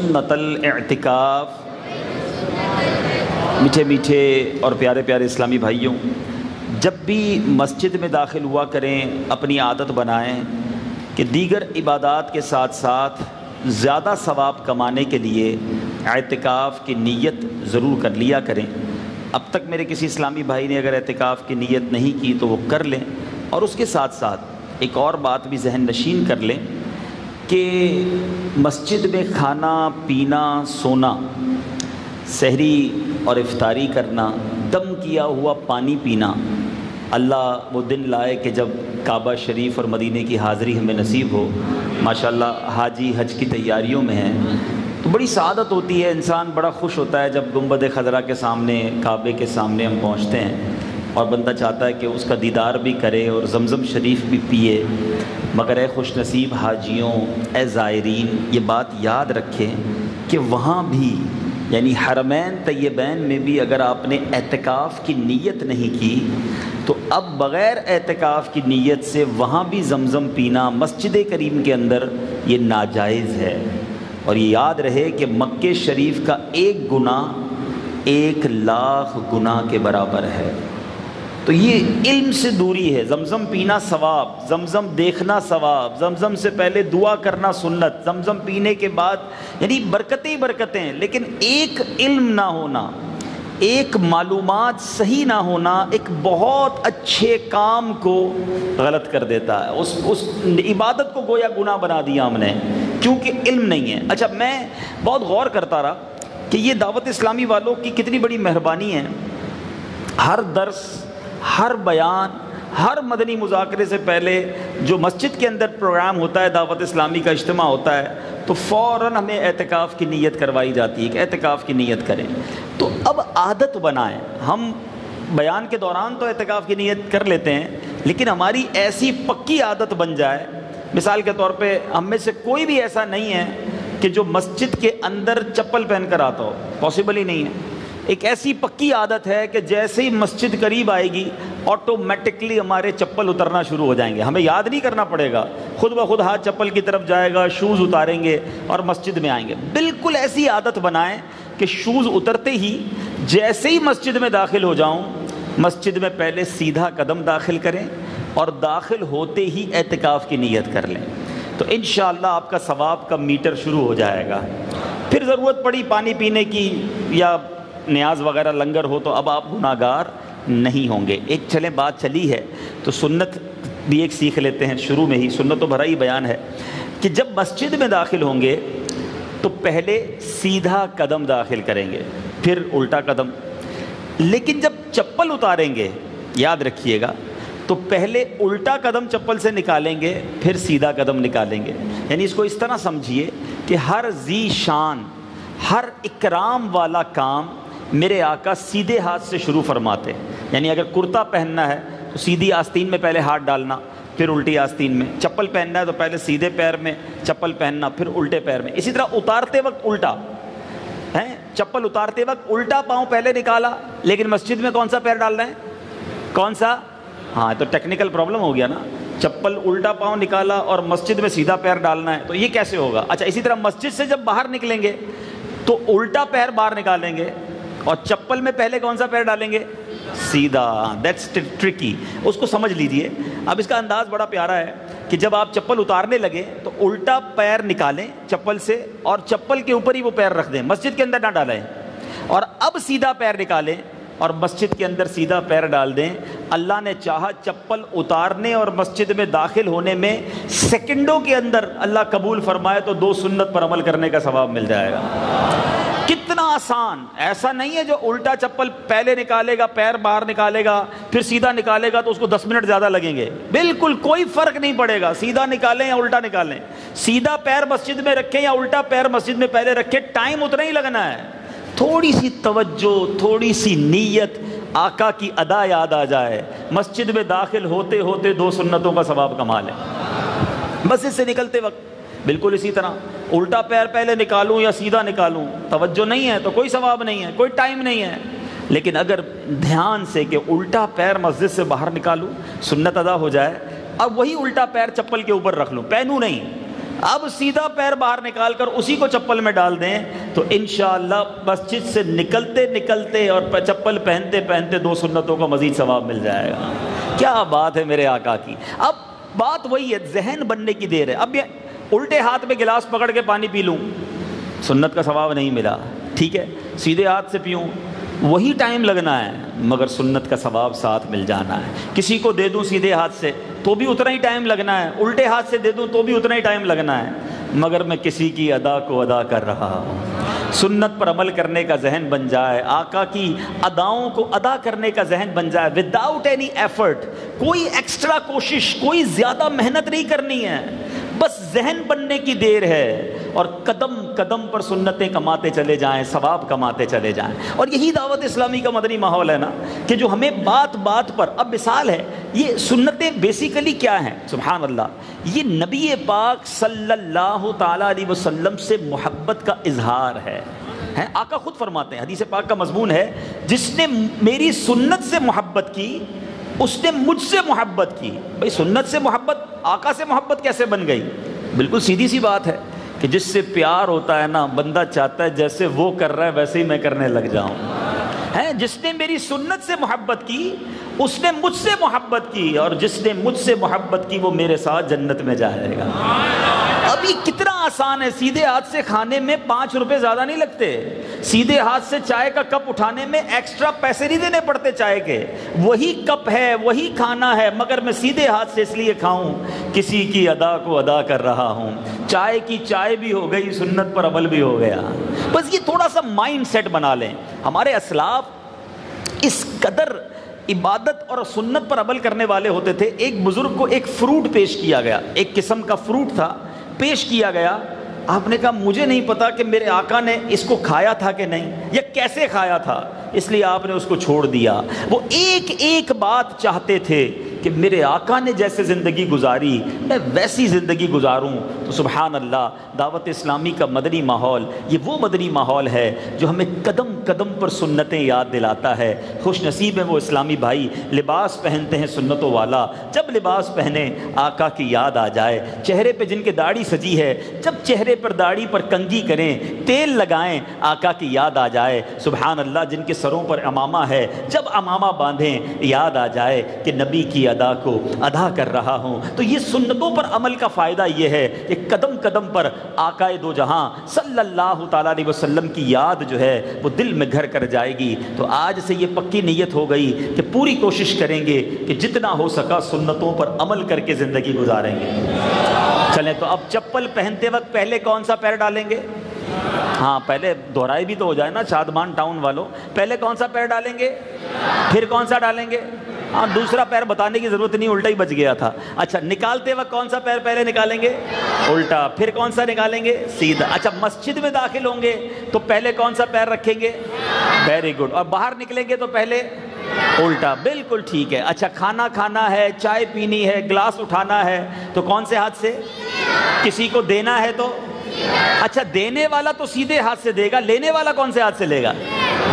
سنت الاعتکاف۔ میٹھے میٹھے اور پیارے پیارے اسلامی بھائیوں، جب بھی مسجد میں داخل ہوا کریں اپنی عادت بنائیں کہ دیگر عبادات کے ساتھ ساتھ زیادہ ثواب کمانے کے لیے اعتکاف کی نیت ضرور کر لیا کریں۔ اب تک میرے کسی اسلامی بھائی نے اگر اعتکاف کی نیت نہیں کی تو وہ کر لیں، اور اس کے ساتھ ساتھ ایک اور بات بھی ذہن نشین کر لیں کہ مسجد میں کھانا پینا، سونا، سحری اور افطاری کرنا، دم کیا ہوا پانی پینا، اللہ وہ دن لائے کہ جب کعبہ شریف اور مدینے کی حاضری ہمیں نصیب ہو۔ ماشاءاللہ حاجی حج کی تیاریوں میں ہیں تو بڑی سعادت ہوتی ہے، انسان بڑا خوش ہوتا ہے جب گنبد خضرا کے سامنے، کعبے کے سامنے ہم پہنچتے ہیں، اور بندہ چاہتا ہے کہ اس کا دیدار بھی کرے اور زمزم شریف بھی پیے۔ مگر اے خوش نصیب حاجیوں، اے زائرین، یہ بات یاد رکھیں کہ وہاں بھی یعنی حرمین طیبین میں بھی اگر آپ نے اعتکاف کی نیت نہیں کی تو اب بغیر اعتکاف کی نیت سے وہاں بھی زمزم پینا مسجد کریم کے اندر یہ ناجائز ہے۔ اور یہ یاد رہے کہ مکہ شریف کا ایک گناہ 1,00,000 گناہ کے برابر ہے۔ تو یہ علم سے دوری ہے۔ زمزم پینا ثواب، زمزم دیکھنا ثواب، زمزم سے پہلے دعا کرنا سنت، زمزم پینے کے بعد یعنی برکتیں ہی برکتیں، لیکن ایک علم نہ ہونا، ایک معلومات صحیح نہ ہونا ایک بہت اچھے کام کو غلط کر دیتا ہے۔ اس عبادت کو گویا گناہ بنا دیا ہم نے، کیونکہ علم نہیں ہے۔ اچھا، میں بہت غور کرتا رہا کہ یہ دعوت اسلامی والوں کی کتنی بڑی مہربانی ہے۔ ہر درس، ہر بیان، ہر مدنی مذاکرے سے پہلے جو مسجد کے اندر پروگرام ہوتا ہے، دعوت اسلامی کا اجتماع ہوتا ہے، تو فوراً ہمیں اعتکاف کی نیت کروائی جاتی ہے کہ اعتکاف کی نیت کریں۔ تو اب عادت بنائیں، ہم بیان کے دوران تو اعتکاف کی نیت کر لیتے ہیں، لیکن ہماری ایسی پکی عادت بن جائے۔ مثال کے طور پہ ہم میں سے کوئی بھی ایسا نہیں ہے کہ جو مسجد کے اندر چپل پہن کر آتا ہو، پاسبل ہی نہیں ہے۔ ایک ایسی پکی عادت ہے کہ جیسے ہی مسجد قریب آئے گی آٹومیٹکلی ہمارے چپل اترنا شروع ہو جائیں گے، ہمیں یاد نہیں کرنا پڑے گا، خود بخود ہاتھ چپل کی طرف جائے گا، شوز اتاریں گے اور مسجد میں آئیں گے۔ بالکل ایسی عادت بنائیں کہ شوز اترتے ہی جیسے ہی مسجد میں داخل ہو جاؤں، مسجد میں پہلے سیدھا قدم داخل کریں اور داخل ہوتے ہی اعتکاف کی نیت کر لیں، تو انشاءاللہ آپ کا ثواب کا میٹر شروع ہو جائے گا۔ پھر ضرورت پڑی پانی پینے کی یا نیاز وغیرہ لنگر ہو تو اب آپ گناہگار نہیں ہوں گے۔ ایک چلیں بات چلی ہے تو سنت بھی ایک سیکھ لیتے ہیں، شروع میں ہی سنت تو بھرا ہی بیان ہے کہ جب مسجد میں داخل ہوں گے تو پہلے سیدھا قدم داخل کریں گے، پھر الٹا قدم، لیکن جب چپل اتاریں گے یاد رکھیے گا تو پہلے الٹا قدم چپل سے نکالیں گے، پھر سیدھا قدم نکالیں گے۔ یعنی اس کو اس طرح سمجھیے کہ ہر ذی شان، ہر اکرام والا کام میرے آقا سیدھے ہاتھ سے شروع فرماتے ہیں۔ یعنی اگر کرتا پہننا ہے تو سیدھی آستین میں پہلے ہاتھ ڈالنا، پھر الٹی آستین میں۔ چپل پہننا ہے تو پہلے سیدھے پیر میں چپل پہننا، پھر الٹے پیر میں۔ اسی طرح اتارتے وقت الٹا ہے، چپل اتارتے وقت الٹا پاؤں پہلے نکالا، لیکن مسجد میں کون سا پیر ڈالنا ہے؟ کون سا؟ ہاں، تو ٹیکنیکل پرابلم ہو گیا نا، چپل الٹا پاؤں نکالا اور مسجد میں سیدھا پیر ڈالنا ہے، تو یہ کیسے ہوگا؟ اچھا، اسی طرح مسجد سے جب باہر نکلیں گے تو الٹا پیر باہر نکالیں گے اور چپل میں پہلے کون سا پیر ڈالیں گے؟ سیدھا۔ دیٹس ٹرکی، اس کو سمجھ لیجئے۔ اب اس کا انداز بڑا پیارا ہے کہ جب آپ چپل اتارنے لگے تو الٹا پیر نکالیں چپل سے اور چپل کے اوپر ہی وہ پیر رکھ دیں، مسجد کے اندر نہ ڈالیں، اور اب سیدھا پیر نکالیں اور مسجد کے اندر سیدھا پیر ڈال دیں۔ اللہ نے چاہا چپل اتارنے اور مسجد میں داخل ہونے میں سیکنڈوں کے اندر اللہ قبول فرمائے تو 2 سنت پر عمل کرنے کا ثواب مل جائے گا۔ کتنا آسان! ایسا نہیں ہے جو الٹا چپل پہلے نکالے گا، پیر باہر نکالے گا، پھر سیدھا نکالے گا تو اس کو 10 منٹ زیادہ لگیں گے۔ بالکل کوئی فرق نہیں پڑے گا، سیدھا نکالیں یا الٹا نکالیں، سیدھا پیر مسجد میں رکھیں یا الٹا پیر مسجد میں پہلے رکھیں، ٹائم اتنا ہی لگنا ہے۔ تھوڑی سی توجہ، تھوڑی سی نیت، آقا کی ادا یاد آ جائے، مسجد میں داخل ہوتے ہوتے 2 سنتوں کا ثواب کما لیں۔ مسجد سے نکلتے وقت بالکل اسی طرح الٹا پیر پہلے نکالوں یا سیدھا نکالوں، توجہ نہیں ہے تو کوئی ثواب نہیں ہے، کوئی ٹائم نہیں ہے۔ لیکن اگر دھیان سے کہ الٹا پیر مسجد سے باہر نکالوں، سنت ادا ہو جائے، اب وہی الٹا پیر چپل کے اوپر رکھ لوں، پہنوں نہیں، اب سیدھا پیر باہر نکال کر اسی کو چپل میں ڈال دیں تو انشاءاللہ مسجد سے نکلتے نکلتے اور چپل پہنتے پہنتے 2 سنتوں کا مزید ثواب مل جائے گا۔ کیا بات ہے میرے آقا کی۔ اب بات وہی ہے، ذہن بننے کی دیر ہے۔ اب یہ الٹے ہاتھ میں گلاس پکڑ کے پانی پی لوں، سنت کا ثواب نہیں ملا، ٹھیک ہے۔ سیدھے ہاتھ سے پیوں، وہی ٹائم لگنا ہے مگر سنت کا ثواب ساتھ مل جانا ہے۔ کسی کو دے دوں سیدھے ہاتھ سے تو بھی اتنا ہی ٹائم لگنا ہے، الٹے ہاتھ سے دے دوں تو بھی اتنا ہی ٹائم لگنا ہے، مگر میں کسی کی ادا کو ادا کر رہا ہوں۔ سنت پر عمل کرنے کا ذہن بن جائے، آقا کی اداؤں کو ادا کرنے کا ذہن بن جائے وداؤٹ اینی ایفرٹ، کوئی ایکسٹرا کوشش، کوئی زیادہ محنت نہیں کرنی ہے، بس ذہن بننے کی دیر ہے، اور قدم قدم پر سنتیں کماتے چلے جائیں، ثواب کماتے چلے جائیں۔ اور یہی دعوت اسلامی کا مدنی ماحول ہے نا، کہ جو ہمیں بات بات پر، اب مثال ہے یہ سنتیں بیسیکلی کیا ہیں، سبحان اللہ، یہ نبی پاک صلی اللہ تعالی علیہ وسلم سے محبت کا اظہار ہے۔ آقا خود فرماتے ہیں، حدیث پاک کا مضمون ہے، جس نے میری سنت سے محبت کی اس نے مجھ سے محبت کی۔ بھئی سنت سے محبت، آقا سے محبت کیسے بن گئی؟ بالکل سیدھی سی بات ہے کہ جس سے پیار ہوتا ہے نا، بندہ چاہتا ہے جیسے وہ کر رہا ہے ویسے ہی میں کرنے لگ جاؤں۔ جس نے میری سنت سے محبت کی اس نے مجھ سے محبت کی، اور جس نے مجھ سے محبت کی وہ میرے ساتھ جنت میں جائے گا۔ اب یہ کتنا آسان ہے، سیدھے ہاتھ سے کھانے میں 5 روپے زیادہ نہیں لگتے، سیدھے ہاتھ سے چائے کا کپ اٹھانے میں ایکسٹرا پیسے نہیں دینے پڑتے چائے کے، وہی کپ ہے وہی کھانا ہے، مگر میں سیدھے ہاتھ سے اس لیے کھاؤں کسی کی ادا کو ادا کر رہا ہوں۔ چائے کی چائے بھی ہو گئی، سنت پر عمل بھی ہو گیا۔ بس یہ تھوڑا سا مائنڈ سیٹ بنا لیں۔ ہمارے اسلاف اس قدر عبادت اور سنت پر عمل کرنے والے ہوتے تھے۔ ایک بزرگ کو ایک فروٹ پیش کیا گیا، ایک قسم کا فروٹ تھا، پیش کیا گیا۔ آپ نے کہا مجھے نہیں پتا کہ میرے آقا نے اس کو کھایا تھا کہ نہیں، یا کیسے کھایا تھا، اس لیے آپ نے اس کو چھوڑ دیا۔ وہ ایک ایک بات چاہتے تھے کہ میرے آقا نے جیسے زندگی گزاری میں ویسی زندگی گزاروں۔ تو سبحان اللہ، دعوت اسلامی کا مدنی ماحول یہ وہ مدنی ماحول ہے جو ہمیں قدم قدم پر سنتیں یاد دلاتا ہے۔ خوش نصیب ہے وہ اسلامی بھائی لباس پہنتے ہیں سنتوں والا، جب لباس پہنے آقا کی یاد آ جائے۔ چہرے پہ جن کے داڑھی سجی ہے، جب چہرے پر داڑھی پر کنگھی کریں، تیل لگائیں، آقا کی یاد آ جائے۔ سبحان اللہ، جن کے سروں پر امامہ ہے، جب امامہ باندھیں یاد آ جائے کہ نبی کی ادا کو ادا کر رہا ہوں۔ تو یہ سنتوں پر عمل کا فائدہ یہ ہے کہ قدم قدم پر آقائے دو جہاں صلی اللہ تعالیٰ علیہ وسلم کی یاد جو ہے وہ دل میں گھر کر جائے گی۔ تو آج سے یہ پکی نیت ہو گئی کہ پوری کوشش کریں گے کہ جتنا ہو سکا سنتوں پر عمل کر کے زندگی گزاریں گے۔ چلیں تو اب چپل پہنتے وقت پہلے کون سا پیر ڈالیں گے؟ ہاں پہلے دہرائی بھی تو ہو جائے نا شادمان ٹاؤن والوں، پہلے کون سا پیر ڈالیں گے، پھر کون سا ڈالیں گے؟ ہاں دوسرا پیر بتانے کی ضرورت نہیں، الٹا ہی بچ گیا تھا۔ اچھا نکالتے وقت کون سا پیر پہلے نکالیں گے؟ الٹا۔ پھر کون سا نکالیں گے؟ سیدھا۔ اچھا مسجد میں داخل ہوں گے تو پہلے کون سا پیر رکھیں گے؟ Very good. اور باہر نکلیں گے تو پہلے الٹا، بالکل ٹھیک ہے۔ اچھا کھانا کھانا ہے، چائے پینی ہے، گلاس اٹھانا ہے تو کون سے ہاتھ سے؟ کسی کو دینا ہے تو اچھا دینے والا تو سیدھے ہاتھ سے دے گا، لینے والا کون سے ہاتھ سے لے گا؟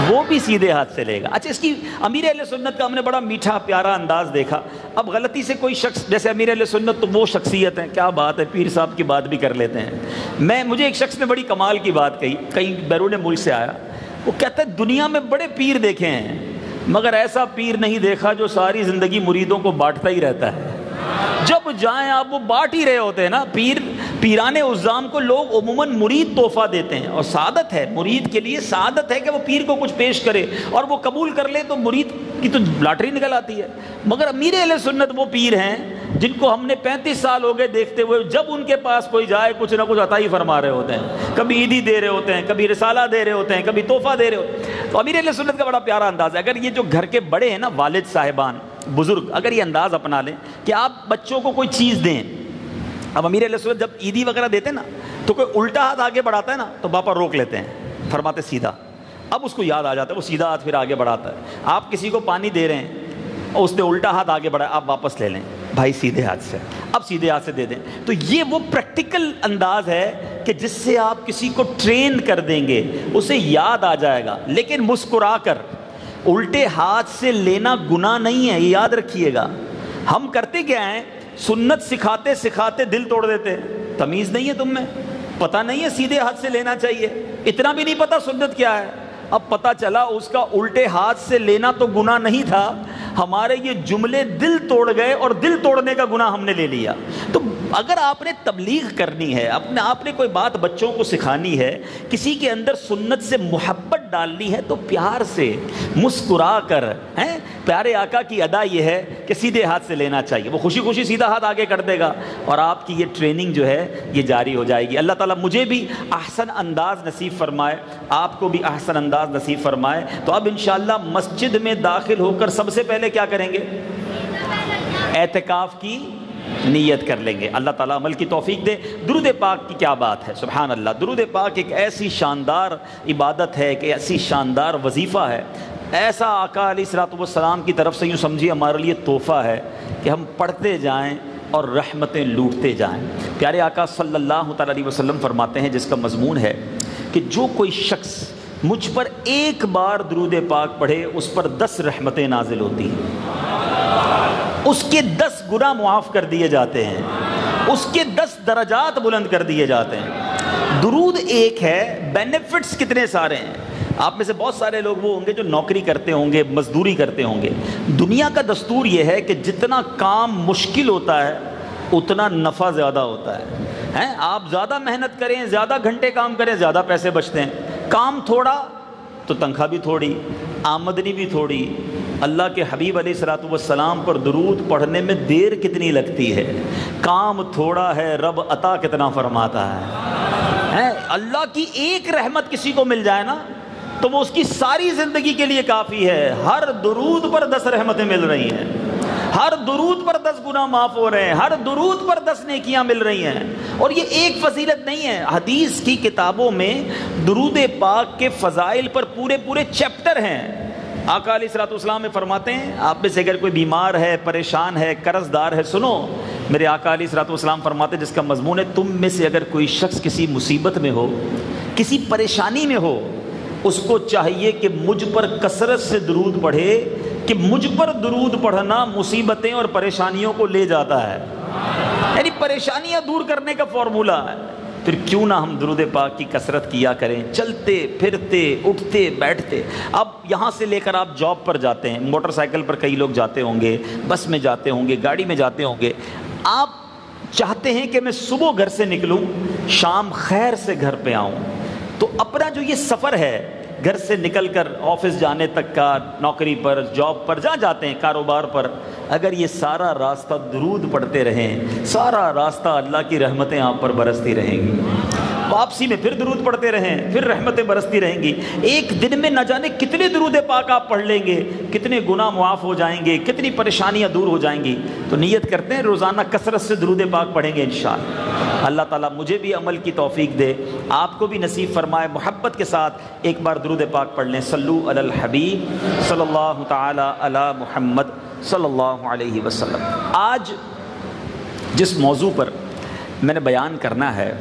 وہ بھی سیدھے ہاتھ سے لے گا۔ اچھا اس کی امیر اہل سنت کا ہم نے بڑا میٹھا پیارا انداز دیکھا۔ اب غلطی سے کوئی شخص، جیسے امیر اہل سنت تو وہ شخصیت ہے، کیا بات ہے، پیر صاحب کی بات بھی کر لیتے ہیں۔ مجھے ایک شخص نے بڑی کمال کی بات کہی، کہیں بیرون ملک سے آیا، وہ کہتا ہے دنیا میں بڑے پیر دیکھے ہیں مگر ایسا پیر نہیں دیکھا جو ساری زندگی مریدوں کو بانٹتا ہی رہتا ہے۔ جب جائیں آپ وہ بانٹ ہی رہے ہوتے ہیں نا۔ پیران عظام کو لوگ عموماً مرید تحفہ دیتے ہیں، اور سعادت ہے مرید کے لیے، سعادت ہے کہ وہ پیر کو کچھ پیش کرے اور وہ قبول کر لے تو مرید کی تو لاٹری نکل آتی ہے۔ مگر امیر اہل سنت وہ پیر ہیں جن کو ہم نے 35 سال ہو گئے دیکھتے ہوئے، جب ان کے پاس کوئی جائے کچھ نہ کچھ عطا ہی فرما رہے ہوتے ہیں، کبھی عیدی دے رہے ہوتے ہیں، کبھی رسالہ دے رہے ہوتے ہیں، کبھی تحفہ دے رہے ہوتے ہیں۔ تو امیر اہل سنت کا بڑا پیارا انداز ہے۔ اگر یہ جو گھر کے بڑے ہیں نا، والد صاحبان بزرگ، اگر یہ انداز اپنا لیں کہ آپ بچوں کو کوئی چیز دیں، اب امیر علیہ السلام جب عیدی وغیرہ دیتے ہیں نا تو کوئی الٹا ہاتھ آگے بڑھاتا ہے نا تو باپا روک لیتے ہیں، فرماتے سیدھا۔ اب اس کو یاد آ جاتا ہے، وہ سیدھا ہاتھ پھر آگے بڑھاتا ہے۔ آپ کسی کو پانی دے رہے ہیں اور اس نے الٹا ہاتھ آگے بڑھایا، آپ واپس لے لیں بھائی سیدھے ہاتھ سے، اب سیدھے ہاتھ سے دے دیں۔ تو یہ وہ پریکٹیکل انداز ہے کہ جس سے آپ کسی کو ٹرین کر دیں گے، اسے یاد آ جائے گا۔ لیکن مسکرا کر الٹے ہاتھ سے لینا گناہ نہیں ہے، یہ یاد رکھیے گا۔ ہم کرتے کیا ہیں، سنت سکھاتے سکھاتے دل توڑ دیتے ہیں۔ تمیز نہیں ہے تم میں؟ پتہ نہیں ہے سیدھے ہاتھ سے لینا چاہیے؟ اتنا بھی نہیں پتہ سنت کیا ہے؟ اب پتہ چلا اس کا الٹے ہاتھ سے لینا تو گناہ نہیں تھا، ہمارے یہ جملے دل توڑ گئے اور دل توڑنے کا گناہ ہم نے لے لیا۔ تو اگر آپ نے تبلیغ کرنی ہے، آپ نے کوئی بات بچوں کو سکھانی ہے، کسی کے اندر سنت سے محبت ڈالنی ہے، تو پیار سے مسکرا کر، پیارے آقا کی ادا یہ ہے کہ سیدھے ہاتھ سے لینا چاہیے، وہ خوشی خوشی سیدھا ہاتھ آگے کر دے گا اور آپ کی یہ ٹریننگ جو ہے یہ جاری ہو جائے گی۔ اللہ تعالیٰ مجھے بھی احسن انداز نصیب فرمائے، آپ کو بھی احسن انداز نصیب فرمائے۔ تو اب انشاءاللہ مسجد میں داخل ہو کر سب سے پہلے کیا کریں گے؟ اعتکاف کی نیت کر لیں گے۔ اللہ تعالیٰ عمل کی توفیق دے۔ درود پاک کی کیا بات ہے، سبحان اللہ۔ درود پاک ایک ایسی شاندار عبادت ہے، کہ ایسی شاندار وظیفہ ہے، ایسا آقا علیہ الصلوۃ والسلام کی طرف سے یوں سمجھیے ہمارے لیے تحفہ ہے کہ ہم پڑھتے جائیں اور رحمتیں لوٹتے جائیں۔ پیارے آقا صلی اللہ تعالیٰ علیہ وسلم فرماتے ہیں، جس کا مضمون ہے کہ جو کوئی شخص مجھ پر ایک بار درود پاک پڑھے اس پر 10 رحمتیں نازل ہوتی ہیں، اس کے 10 گناہ معاف کر دیے جاتے ہیں، اس کے 10 درجات بلند کر دیے جاتے ہیں۔ درود ایک ہے، بینیفٹس کتنے سارے ہیں۔ آپ میں سے بہت سارے لوگ وہ ہوں گے جو نوکری کرتے ہوں گے، مزدوری کرتے ہوں گے۔ دنیا کا دستور یہ ہے کہ جتنا کام مشکل ہوتا ہے اتنا نفع زیادہ ہوتا ہے۔ آپ زیادہ محنت کریں، زیادہ گھنٹے کام کریں، زیادہ پیسے بچتے ہیں۔ کام تھوڑا تو تنخواہ بھی تھوڑی، آمدنی بھی تھوڑی۔ اللہ کے حبیب علیہ الصلوۃ والسلام پر درود پڑھنے میں دیر کتنی لگتی ہے، کام تھوڑا ہے، رب عطا کتنا فرماتا ہے۔ اللہ کی ایک رحمت کسی کو مل جائے نا تو وہ اس کی ساری زندگی کے لیے کافی ہے۔ ہر درود پر 10 رحمتیں مل رہی ہیں، ہر درود پر 10 گناہ معاف ہو رہے ہیں، ہر درود پر 10 نیکیاں مل رہی ہیں۔ اور یہ ایک فضیلت نہیں ہے، حدیث کی کتابوں میں درود پاک کے فضائل پر پورے چیپٹر ہیں۔ آقا علیہ الصلوۃ والسلام میں فرماتے ہیں، آپ میں سے اگر کوئی بیمار ہے، پریشان ہے، قرض دار ہے، سنو میرے آقا علیہ الصلوۃ والسلام فرماتے ہیں، جس کا مضمون ہے تم میں سے اگر کوئی شخص کسی مصیبت میں ہو، کسی پریشانی میں ہو، اس کو چاہیے کہ مجھ پر کثرت سے درود پڑھے، کہ مجھ پر درود پڑھنا مصیبتیں اور پریشانیوں کو لے جاتا ہے، یعنی پریشانیاں دور کرنے کا فارمولہ ہے۔ پھر کیوں نہ ہم درود پاک کی کثرت کیا کریں، چلتے پھرتے اٹھتے بیٹھتے۔ اب یہاں سے لے کر آپ جاب پر جاتے ہیں، موٹر سائیکل پر کئی لوگ جاتے ہوں گے، بس میں جاتے ہوں گے، گاڑی میں جاتے ہوں گے۔ آپ چاہتے ہیں کہ میں صبح گھر سے نکلوں، شام خیر سے گھر پہ آؤں، تو اپنا جو یہ سفر ہے گھر سے نکل کر آفس جانے تک کا، نوکری پر، جاب پر، جہاں جاتے ہیں، کاروبار پر، اگر یہ سارا راستہ درود پڑھتے رہیں، سارا راستہ اللہ کی رحمتیں آپ پر برستی رہیں گی۔ واپسی میں پھر درود پڑھتے رہیں، پھر رحمتیں برستی رہیں گی۔ ایک دن میں نہ جانے کتنے درود پاک آپ پڑھ لیں گے، کتنے گناہ معاف ہو جائیں گے، کتنی پریشانیاں دور ہو جائیں گی۔ تو نیت کرتے ہیں روزانہ کثرت سے درود پاک پڑھیں گے انشاءاللہ۔ اللہ تعالیٰ مجھے بھی عمل کی توفیق دے، آپ کو بھی نصیب فرمائے۔ محبت کے ساتھ ایک بار درود پاک پڑھ لیں، صلو علی الحبیب صلی اللہ تعالی علی محمد صلی اللہ علیہ وسلم۔ آج جس موضوع پر میں نے بیان کرنا ہے،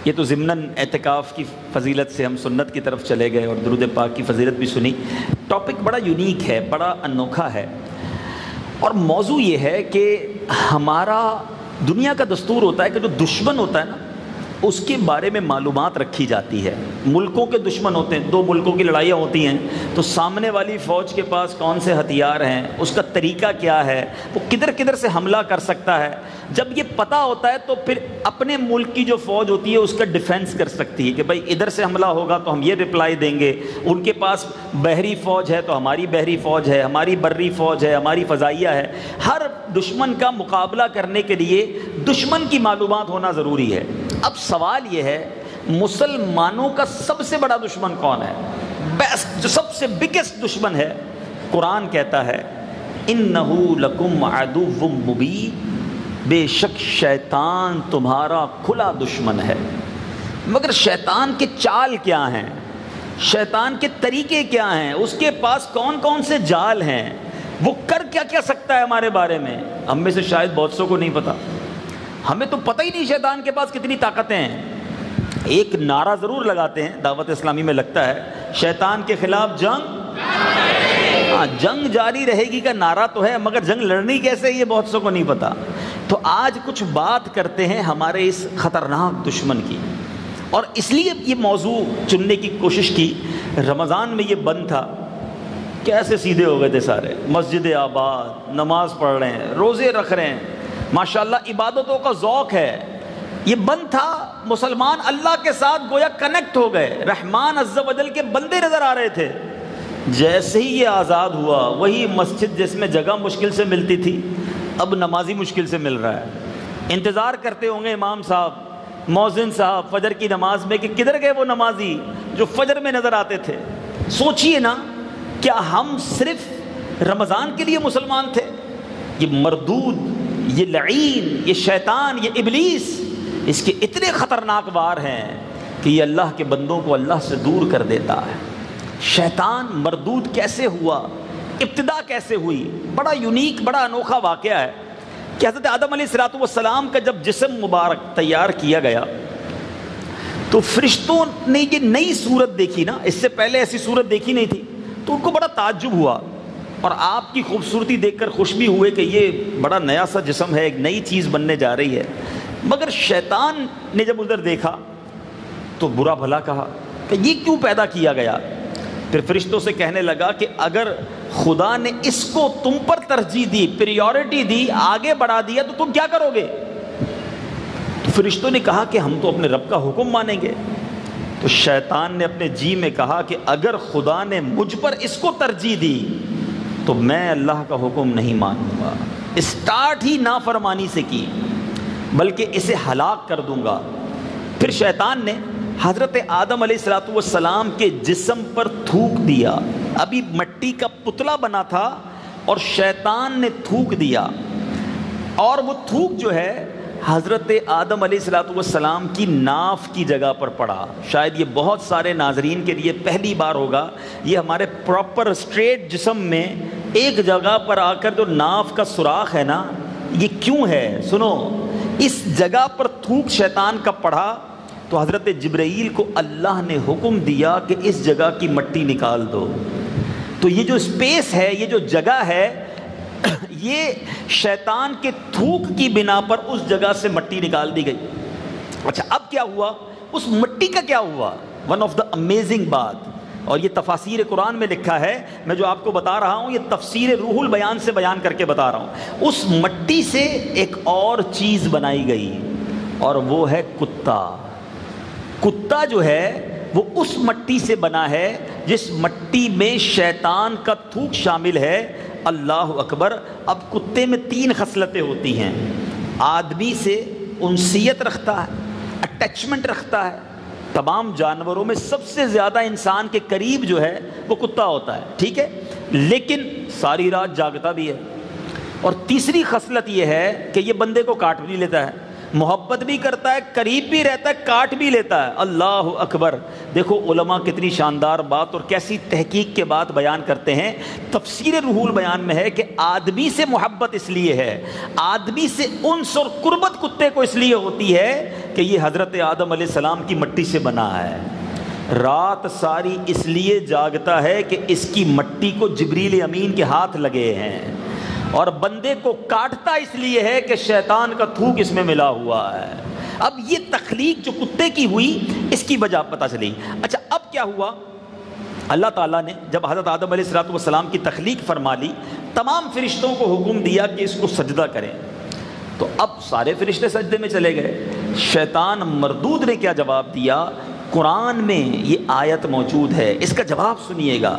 یہ تو ضمناً اعتکاف کی فضیلت سے ہم سنت کی طرف چلے گئے اور درود پاک کی فضیلت بھی سنی۔ ٹاپک بڑا یونیک ہے، بڑا انوکھا ہے، اور موضوع یہ ہے کہ ہمارا دنیا کا دستور ہوتا ہے کہ جو دشمن ہوتا ہے نا اس کے بارے میں معلومات رکھی جاتی ہے۔ ملکوں کے دشمن ہوتے ہیں، 2 ملکوں کی لڑائیاں ہوتی ہیں، تو سامنے والی فوج کے پاس کون سے ہتھیار ہیں، اس کا طریقہ کیا ہے، وہ کدھر کدھر سے حملہ کر سکتا ہے۔ جب یہ پتہ ہوتا ہے تو پھر اپنے ملک کی جو فوج ہوتی ہے اس کا ڈیفنس کر سکتی ہے کہ بھائی ادھر سے حملہ ہوگا تو ہم یہ رپلائی دیں گے، ان کے پاس بحری فوج ہے تو ہماری بحری فوج ہے، ہماری بری فوج ہے، ہماری فضائیہ ہے۔ ہر دشمن کا مقابلہ کرنے کے لیے دشمن کی معلومات ہونا ضروری ہے۔ اب سوال یہ ہے، مسلمانوں کا سب سے بڑا دشمن کون ہے؟ بیسٹ، جو سب سے بگیسٹ دشمن ہے، قرآن کہتا ہے اِنَّهُ لَكُمْ عَدُوٌّ مُبِينٌ، بے شک شیطان تمہارا کھلا دشمن ہے۔ مگر شیطان کے چال کیا ہیں، شیطان کے طریقے کیا ہیں، اس کے پاس کون کون سے جال ہیں، وہ کر کیا کیا سکتا ہے ہمارے بارے میں ہم میں سے شاید بہت سو کو نہیں پتا۔ ہمیں تو پتہ ہی نہیں شیطان کے پاس کتنی طاقتیں ہیں۔ ایک نعرہ ضرور لگاتے ہیں، دعوت اسلامی میں لگتا ہے، شیطان کے خلاف جنگ، جنگ جاری رہے گی کا نعرہ تو ہے، مگر جنگ لڑنی کیسے یہ بہت سو کو نہیں پتا۔ تو آج کچھ بات کرتے ہیں ہمارے اس خطرناک دشمن کی، اور اس لیے یہ موضوع چننے کی کوشش کی۔ رمضان میں یہ بند تھا، کیسے سیدھے ہو گئے تھے سارے، مسجد آباد، نماز پڑھ رہے ہیں، روزے رکھ رہے ہیں، ماشاءاللہ عبادتوں کا ذوق ہے۔ یہ بند تھا، مسلمان اللہ کے ساتھ گویا کنیکٹ ہو گئے، رحمان عز و جل کے بندے نظر آ رہے تھے۔ جیسے ہی یہ آزاد ہوا، وہی مسجد جس میں جگہ مشکل سے ملتی تھی، اب نمازی مشکل سے مل رہا ہے۔ انتظار کرتے ہوں گے امام صاحب، مؤذن صاحب فجر کی نماز میں کہ کدھر گئے وہ نمازی جو فجر میں نظر آتے تھے۔ سوچئے نا، کیا ہم صرف رمضان کے لیے مسلمان تھے؟ یہ مردود، یہ لعین، یہ شیطان، یہ ابلیس، اس کے اتنے خطرناک وار ہیں کہ یہ اللہ کے بندوں کو اللہ سے دور کر دیتا ہے۔ شیطان مردود کیسے ہوا، ابتدا کیسے ہوئی؟ بڑا یونیک، بڑا انوکھا واقعہ ہے کہ حضرت آدم علیہ السلام کا جب جسم مبارک تیار کیا گیا تو فرشتوں نے یہ نئی صورت دیکھی نا، اس سے پہلے ایسی صورت دیکھی نہیں تھی، تو ان کو بڑا تعجب ہوا، اور آپ کی خوبصورتی دیکھ کر خوش بھی ہوئے کہ یہ بڑا نیا سا جسم ہے، ایک نئی چیز بننے جا رہی ہے۔ مگر شیطان نے جب ادھر دیکھا تو برا بھلا کہا کہ یہ کیوں پیدا کیا گیا؟ پھر فرشتوں سے کہنے لگا کہ اگر خدا نے اس کو تم پر ترجیح دی، پریورٹی دی، آگے بڑھا دیا، تو تم کیا کرو گے؟ تو فرشتوں نے کہا کہ ہم تو اپنے رب کا حکم مانیں گے۔ تو شیطان نے اپنے جی میں کہا کہ اگر خدا نے مجھ پر اس کو ترجیح دی تو میں اللہ کا حکم نہیں مانوں گا۔ اسٹارٹ ہی نافرمانی سے کی، بلکہ اسے ہلاک کر دوں گا۔ پھر شیطان نے حضرت آدم علیہ السلام کے جسم پر تھوک دیا۔ ابھی مٹی کا پتلا بنا تھا اور شیطان نے تھوک دیا، اور وہ تھوک جو ہے حضرت آدم علیہ السلام کی ناف کی جگہ پر پڑا۔ شاید یہ بہت سارے ناظرین کے لیے پہلی بار ہوگا، یہ ہمارے پراپر اسٹریٹ جسم میں ایک جگہ پر آ کر جو ناف کا سوراخ ہے نا، یہ کیوں ہے؟ سنو، اس جگہ پر تھوک شیطان کا پڑا تو حضرت جبرائیل کو اللہ نے حکم دیا کہ اس جگہ کی مٹی نکال دو۔ تو یہ جو اسپیس ہے، یہ جو جگہ ہے، یہ شیطان کے تھوک کی بنا پر اس جگہ سے مٹی نکال دی گئی۔ اچھا، اب کیا ہوا؟ اس مٹی کا کیا ہوا؟ ون آف دا امیزنگ بات، اور یہ تفاسیر قرآن میں لکھا ہے، میں جو آپ کو بتا رہا ہوں یہ تفسیر روح البیان سے بیان کر کے بتا رہا ہوں۔ اس مٹی سے ایک اور چیز بنائی گئی، اور وہ ہے کتا۔ کتا جو ہے وہ اس مٹی سے بنا ہے جس مٹی میں شیطان کا تھوک شامل ہے۔ اللہ اکبر۔ اب کتے میں 3 خصلتیں ہوتی ہیں، آدمی سے انسیت رکھتا ہے، اٹیچمنٹ رکھتا ہے۔ تمام جانوروں میں سب سے زیادہ انسان کے قریب جو ہے وہ کتا ہوتا ہے، ٹھیک ہے، لیکن ساری رات جاگتا بھی ہے۔ اور تیسری خصلت یہ ہے کہ یہ بندے کو کاٹ بھی لیتا ہے، محبت بھی کرتا ہے، قریب بھی رہتا ہے، کاٹ بھی لیتا ہے۔ اللہ اکبر۔ دیکھو علماء کتنی شاندار بات اور کیسی تحقیق کے بعد بیان کرتے ہیں۔ تفسیر روح البیان میں ہے کہ آدمی سے محبت اس لیے ہے، آدمی سے انس اور قربت کتے کو اس لیے ہوتی ہے کہ یہ حضرت آدم علیہ السلام کی مٹی سے بنا ہے۔ رات ساری اس لیے جاگتا ہے کہ اس کی مٹی کو جبریل امین کے ہاتھ لگے ہیں، اور بندے کو کاٹتا اس لیے ہے کہ شیطان کا تھوک اس میں ملا ہوا ہے۔ اب یہ تخلیق جو کتے کی ہوئی، اس کی وجہ پتہ چلی۔ اچھا، اب کیا ہوا؟ اللہ تعالیٰ نے جب حضرت آدم علیہ السلام کی تخلیق فرما لی، تمام فرشتوں کو حکم دیا کہ اس کو سجدہ کریں، تو اب سارے فرشتے سجدے میں چلے گئے۔ شیطان مردود نے کیا جواب دیا؟ قرآن میں یہ آیت موجود ہے، اس کا جواب سنیے گا۔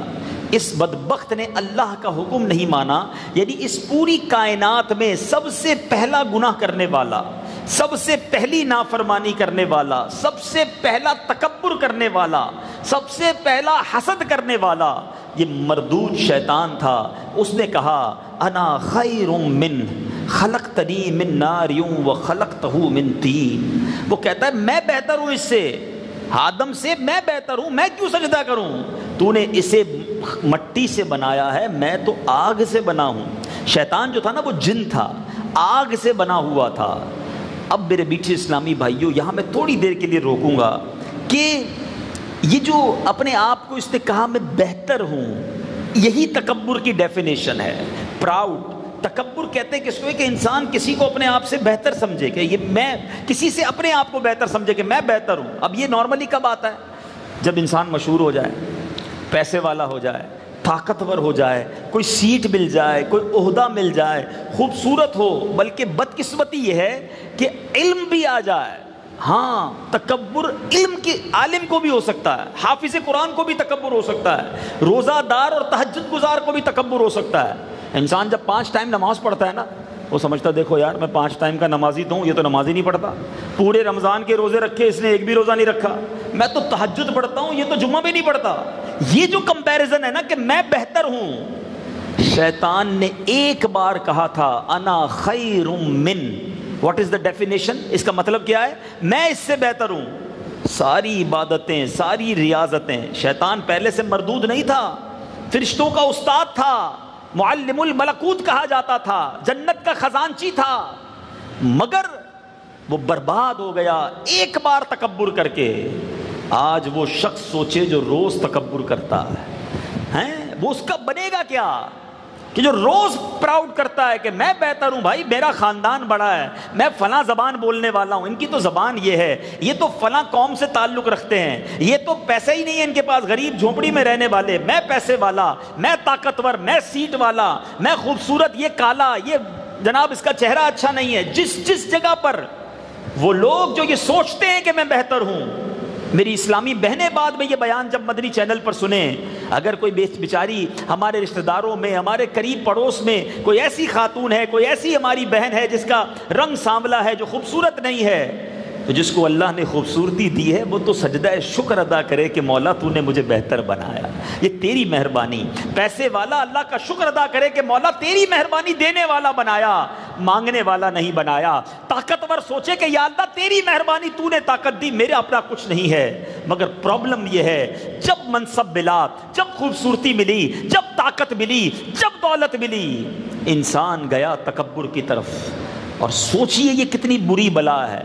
اس بدبخت نے اللہ کا حکم نہیں مانا، یعنی اس پوری کائنات میں سب سے پہلا گناہ کرنے والا، سب سے پہلی نافرمانی کرنے والا، سب سے پہلا تکبر کرنے والا، سب سے پہلا حسد کرنے والا یہ مردود شیطان تھا۔ اس نے کہا انا خیر من خلقتنی من نار وخلقتہ من طین۔ وہ کہتا ہے میں بہتر ہوں اس سے، آدم سے میں بہتر ہوں، میں کیوں سجدہ کروں؟ تو نے اسے مٹی سے بنایا ہے، میں تو آگ سے بنا ہوں۔ شیطان جو تھا نا وہ جن تھا، آگ سے بنا ہوا تھا۔ اب میرے میٹھے اسلامی بھائیوں، یہاں میں تھوڑی دیر کے لیے روکوں گا کہ یہ جو اپنے آپ کو اس نے کہا میں بہتر ہوں، یہی تکبر کی ڈیفینیشن ہے۔ پراؤڈ، تکبر کہتے ہیں کس کو کہ انسان کسی کو اپنے آپ سے بہتر سمجھے، کہ یہ میں کسی سے اپنے آپ کو بہتر سمجھے کہ میں بہتر ہوں۔ اب یہ نارملی کب آتا ہے؟ جب انسان مشہور ہو جائے، پیسے والا ہو جائے، طاقتور ہو جائے، کوئی سیٹ مل جائے، کوئی عہدہ مل جائے، خوبصورت ہو۔ بلکہ بدقسمتی یہ ہے کہ علم بھی آ جائے۔ ہاں، تکبر علم کے عالم کو بھی ہو سکتا ہے، حافظ قرآن کو بھی تکبر ہو سکتا ہے، روزہ دار اور تہجد گزار کو بھی تکبر ہو سکتا ہے۔ انسان جب 5 ٹائم نماز پڑھتا ہے نا، وہ سمجھتا دیکھو یار میں 5 ٹائم کا نمازی تو ہوں، یہ تو نماز ہی نہیں پڑھتا، پورے رمضان کے روزے رکھے اس نے ایک بھی روزہ نہیں رکھا، میں تو تہجد پڑھتا ہوں، یہ تو جمعہ بھی نہیں پڑھتا۔ یہ جو کمپیریزن ہے نا کہ میں بہتر ہوں، شیطان نے ایک بار کہا تھا انا خیر من، واٹ از دا ڈیفینیشن؟ اس کا مطلب کیا ہے؟ میں اس سے بہتر ہوں۔ ساری عبادتیں، ساری ریاضتیں، شیطان پہلے سے مردود نہیں تھا، فرشتوں کا استاد تھا، معلم الملکوت کہا جاتا تھا، جنت کا خزانچی تھا، مگر وہ برباد ہو گیا ایک بار تکبر کر کے۔ آج وہ شخص سوچے جو روز تکبر کرتا ہے، وہ اس کا بنے گا کیا؟ کہ جو روز پراؤڈ کرتا ہے کہ میں بہتر ہوں، بھائی میرا خاندان بڑا ہے، میں فلاں زبان بولنے والا ہوں، ان کی تو زبان یہ ہے، یہ تو فلاں قوم سے تعلق رکھتے ہیں، یہ تو پیسے ہی نہیں ہے ان کے پاس، غریب جھونپڑی میں رہنے والے، میں پیسے والا، میں طاقتور، میں سیٹ والا، میں خوبصورت، یہ کالا، یہ جناب اس کا چہرہ اچھا نہیں ہے۔ جس جگہ پر وہ لوگ جو یہ سوچتے ہیں کہ میں بہتر ہوں، میری اسلامی بہنیں بعد میں یہ بیان جب مدنی چینل پر سنیں، اگر کوئی بیچاری ہمارے رشتہ داروں میں، ہمارے قریب پڑوس میں کوئی ایسی خاتون ہے، کوئی ایسی ہماری بہن ہے جس کا رنگ سانولا ہے، جو خوبصورت نہیں ہے، تو جس کو اللہ نے خوبصورتی دی ہے، وہ تو سجدہ شکر ادا کرے کہ مولا تو نے مجھے بہتر بنایا، یہ تیری مہربانی۔ پیسے والا اللہ کا شکر ادا کرے کہ مولا تیری مہربانی، دینے والا بنایا، مانگنے والا نہیں بنایا۔ طاقتور سوچے کہ یا اللہ تیری مہربانی، تو نے طاقت دی، میرے اپنا کچھ نہیں ہے۔ مگر پرابلم یہ ہے، جب منصب ملا، جب خوبصورتی ملی، جب طاقت ملی، جب دولت ملی، انسان گیا تکبر کی طرف۔ اور سوچئے یہ کتنی بری بلا ہے،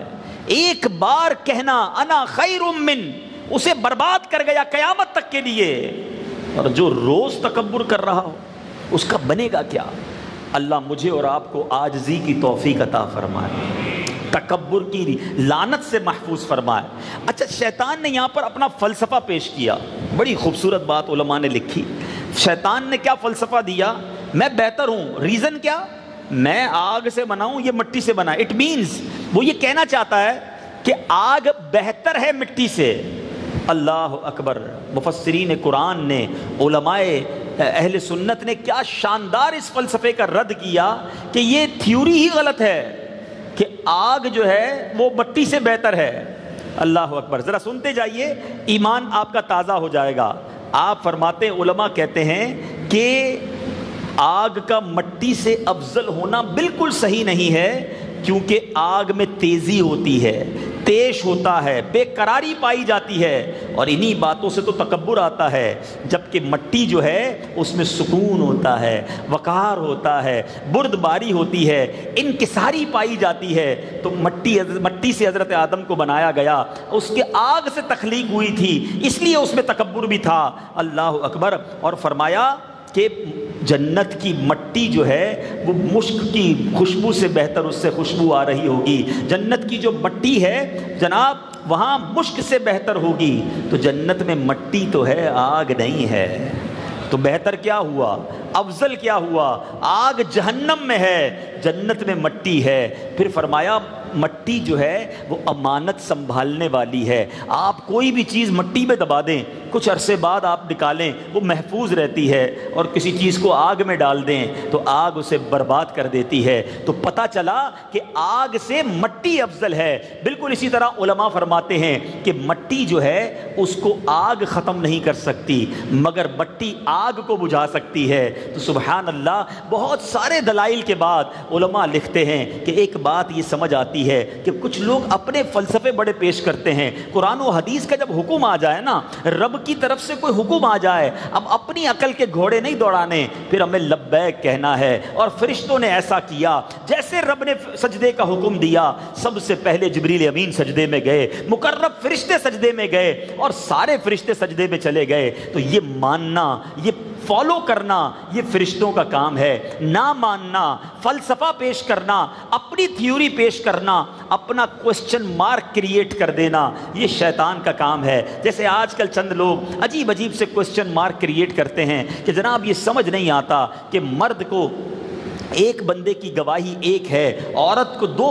ایک بار کہنا انا خیر من اسے برباد کر گیا قیامت تک کے لیے۔ اور جو روز تکبر کر رہا ہو اس کا بنے گا کیا؟ اللہ مجھے اور آپ کو عاجزی کی توفیق عطا فرمائے، تکبر کی لعنت سے محفوظ فرمائے۔ اچھا، شیطان نے یہاں پر اپنا فلسفہ پیش کیا، بڑی خوبصورت بات علماء نے لکھی۔ شیطان نے کیا فلسفہ دیا؟ میں بہتر ہوں، ریزن کیا؟ میں آگ سے بنا ہوں، یہ مٹی سے بنا۔ اٹ مینز وہ یہ کہنا چاہتا ہے کہ آگ بہتر ہے مٹی سے۔ اللہ اکبر! مفسرین قرآن نے، علماء اہل سنت نے کیا شاندار اس فلسفے کا رد کیا کہ یہ تھیوری ہی غلط ہے کہ آگ جو ہے وہ مٹی سے بہتر ہے۔ اللہ اکبر! ذرا سنتے جائیے، ایمان آپ کا تازہ ہو جائے گا۔ آپ فرماتے ہیں، علماء کہتے ہیں کہ آگ کا مٹی سے افضل ہونا بالکل صحیح نہیں ہے، کیونکہ آگ میں تیزی ہوتی ہے، تیش ہوتا ہے، بے قراری پائی جاتی ہے، اور انہی باتوں سے تو تکبر آتا ہے۔ جبکہ مٹی جو ہے اس میں سکون ہوتا ہے، وقار ہوتا ہے، بردباری ہوتی ہے، انکساری پائی جاتی ہے۔ تو مٹی سے حضرت آدم کو بنایا گیا، اس کے آگ سے تخلیق ہوئی تھی، اس لیے اس میں تکبر بھی تھا۔ اللہ اکبر! اور فرمایا کہ جنت کی مٹی جو ہے وہ مشک کی خوشبو سے بہتر اس سے خوشبو آ رہی ہوگی۔ جنت کی جو مٹی ہے جناب وہاں مشک سے بہتر ہوگی۔ تو جنت میں مٹی تو ہے، آگ نہیں ہے، تو بہتر کیا ہوا؟ افضل کیا ہوا؟ آگ جہنم میں ہے، جنت میں مٹی ہے۔ پھر فرمایا مٹی جو ہے وہ امانت سنبھالنے والی ہے۔ آپ کوئی بھی چیز مٹی میں دبا دیں، کچھ عرصے بعد آپ نکالیں، وہ محفوظ رہتی ہے، اور کسی چیز کو آگ میں ڈال دیں تو آگ اسے برباد کر دیتی ہے۔ تو پتہ چلا کہ آگ سے مٹی افضل ہے۔ بالکل اسی طرح علماء فرماتے ہیں کہ مٹی جو ہے اس کو آگ ختم نہیں کر سکتی، مگر مٹی آگ کو بجھا سکتی ہے۔ تو سبحان اللہ، بہت سارے دلائل کے بعد علماء لکھتے ہیں کہ ایک بات یہ سمجھ آتی ہے کہ کچھ لوگ اپنے فلسفے بڑے پیش کرتے ہیں۔ قرآن و حدیث کا جب حکم آ جائے نا، رب کی طرف سے کوئی حکم آ جائے، اب اپنی عقل کے گھوڑے نہیں دوڑانے، پھر ہمیں لبیک کہنا ہے۔ اور فرشتوں نے ایسا کیا، جیسے رب نے سجدے کا حکم دیا، سب سے پہلے جبریل امین سجدے میں گئے، مقرب فرشتے سجدے میں گئے، اور سارے فرشتے سجدے میں چلے گئے۔ تو یہ ماننا، یہ فالو کرنا یہ فرشتوں کا کام ہے، نہ ماننا، فلسفہ پیش کرنا، اپنی تھیوری پیش کرنا، اپنا کوسچن مارک کریٹ کر دینا، یہ شیطان کا کام ہے۔ جیسے آج کل چند لوگ عجیب عجیب سے کوسچن مارک کریٹ کرتے ہیں کہ جناب یہ سمجھ نہیں آتا کہ مرد کو ایک بندے کی گواہی ایک ہے، عورت کو دو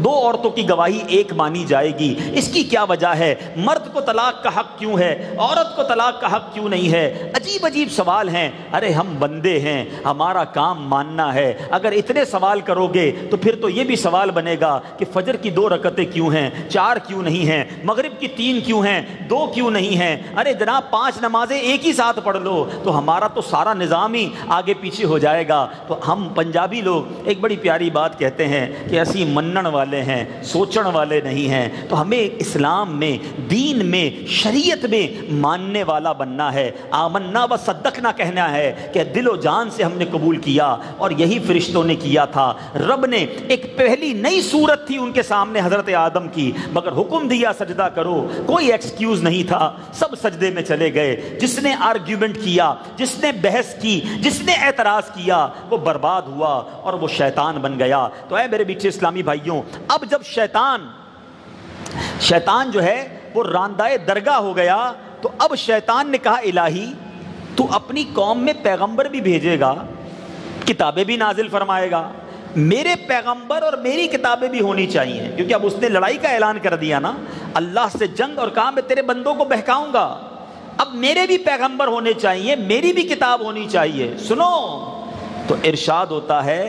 عورتوں کی گواہی ایک مانی جائے گی، اس کی کیا وجہ ہے؟ مرد کو طلاق کا حق کیوں ہے، عورت کو طلاق کا حق کیوں نہیں ہے؟ عجیب عجیب سوال ہیں۔ ارے ہم بندے ہیں، ہمارا کام ماننا ہے۔ اگر اتنے سوال کرو گے تو پھر تو یہ بھی سوال بنے گا کہ فجر کی 2 رکعتیں کیوں ہیں، 4 کیوں نہیں ہیں، مغرب کی 3 کیوں ہیں، 2 کیوں نہیں ہیں؟ ارے جناب 5 نمازیں ایک ہی ساتھ پڑھ لو تو ہمارا تو سارا نظام ہی آگے پیچھے ہو جائے گا۔ تو ہم پنجابی لوگ ایک بڑی پیاری بات کہتے ہیں کہ اسی منن والے ہیں، سوچن والے نہیں ہیں۔ تو ہمیں اسلام میں، دین میں، شریعت میں ماننے والا بننا ہے، آمنا و صدقنا کہنا ہے کہ دل و جان سے ہم نے قبول کیا، اور یہی فرشتوں نے کیا تھا۔ رب نے ایک پہلی نئی صورت تھی ان کے سامنے حضرت آدم کی، مگر حکم دیا سجدہ کرو، کوئی ایکسکیوز نہیں تھا، سب سجدے میں چلے گئے۔ جس نے آرگیومنٹ کیا، جس نے بحث کی، جس نے اعتراض کیا، وہ برباد ہوا اور وہ شیطان بن گیا۔ تو اے میرے بیچے اسلامی بھائیوں، اب جب شیطان جو ہے وہ راندائے درگاہ ہو گیا، تو اب شیطان نے کہا الہی تو اپنی قوم میں پیغمبر بھی بھیجے گا، کتابیں بھی نازل فرمائے گا، میرے پیغمبر اور میری کتابیں بھی ہونی چاہیے، کیونکہ اب اس نے لڑائی کا اعلان کر دیا نا، اللہ سے جنگ، اور کہا میں تیرے بندوں کو بہکاؤں گا، اب میرے بھی پیغمبر ہونے چاہیے، میری بھی کتاب ہونی چاہیے۔ سنو تو ارشاد ہوتا ہے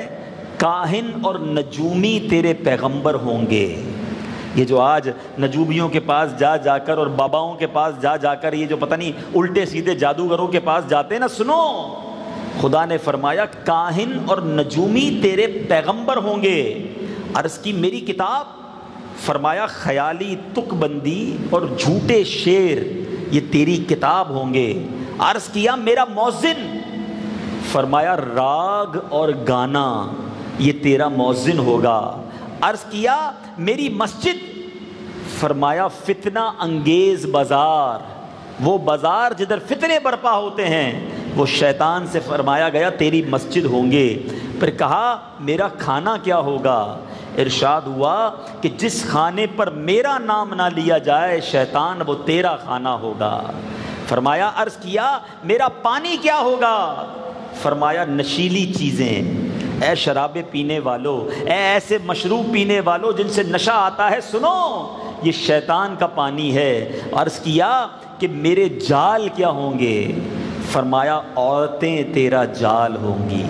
کاہن اور نجومی تیرے پیغمبر ہوں گے۔ یہ جو آج نجومیوں کے پاس جا کر اور باباؤں کے پاس جا کر یہ جو پتہ نہیں الٹے سیدھے جادوگروں کے پاس جاتے ہیں نا، سنو خدا نے فرمایا کاہن اور نجومی تیرے پیغمبر ہوں گے۔ عرض کی میری کتاب، فرمایا خیالی تک بندی اور جھوٹے شعر یہ تیری کتاب ہوں گے۔ عرض کیا میرا مؤذن، فرمایا راگ اور گانا یہ تیرا مؤذن ہوگا۔ عرض کیا میری مسجد، فرمایا فتنہ انگیز بازار، وہ بازار جدھر فتنے برپا ہوتے ہیں وہ شیطان سے فرمایا گیا تیری مسجد ہوں گے۔ پھر کہا میرا کھانا کیا ہوگا؟ ارشاد ہوا کہ جس کھانے پر میرا نام نہ لیا جائے شیطان وہ تیرا کھانا ہوگا۔ فرمایا عرض کیا میرا پانی کیا ہوگا؟ فرمایا نشیلی چیزیں۔ اے شرابیں پینے والوں، اے ایسے مشروب پینے والوں جن سے نشہ آتا ہے، سنو یہ شیطان کا پانی ہے۔ عرض کیا کہ میرے جال کیا ہوں گے؟ فرمایا عورتیں تیرا جال ہوں گی۔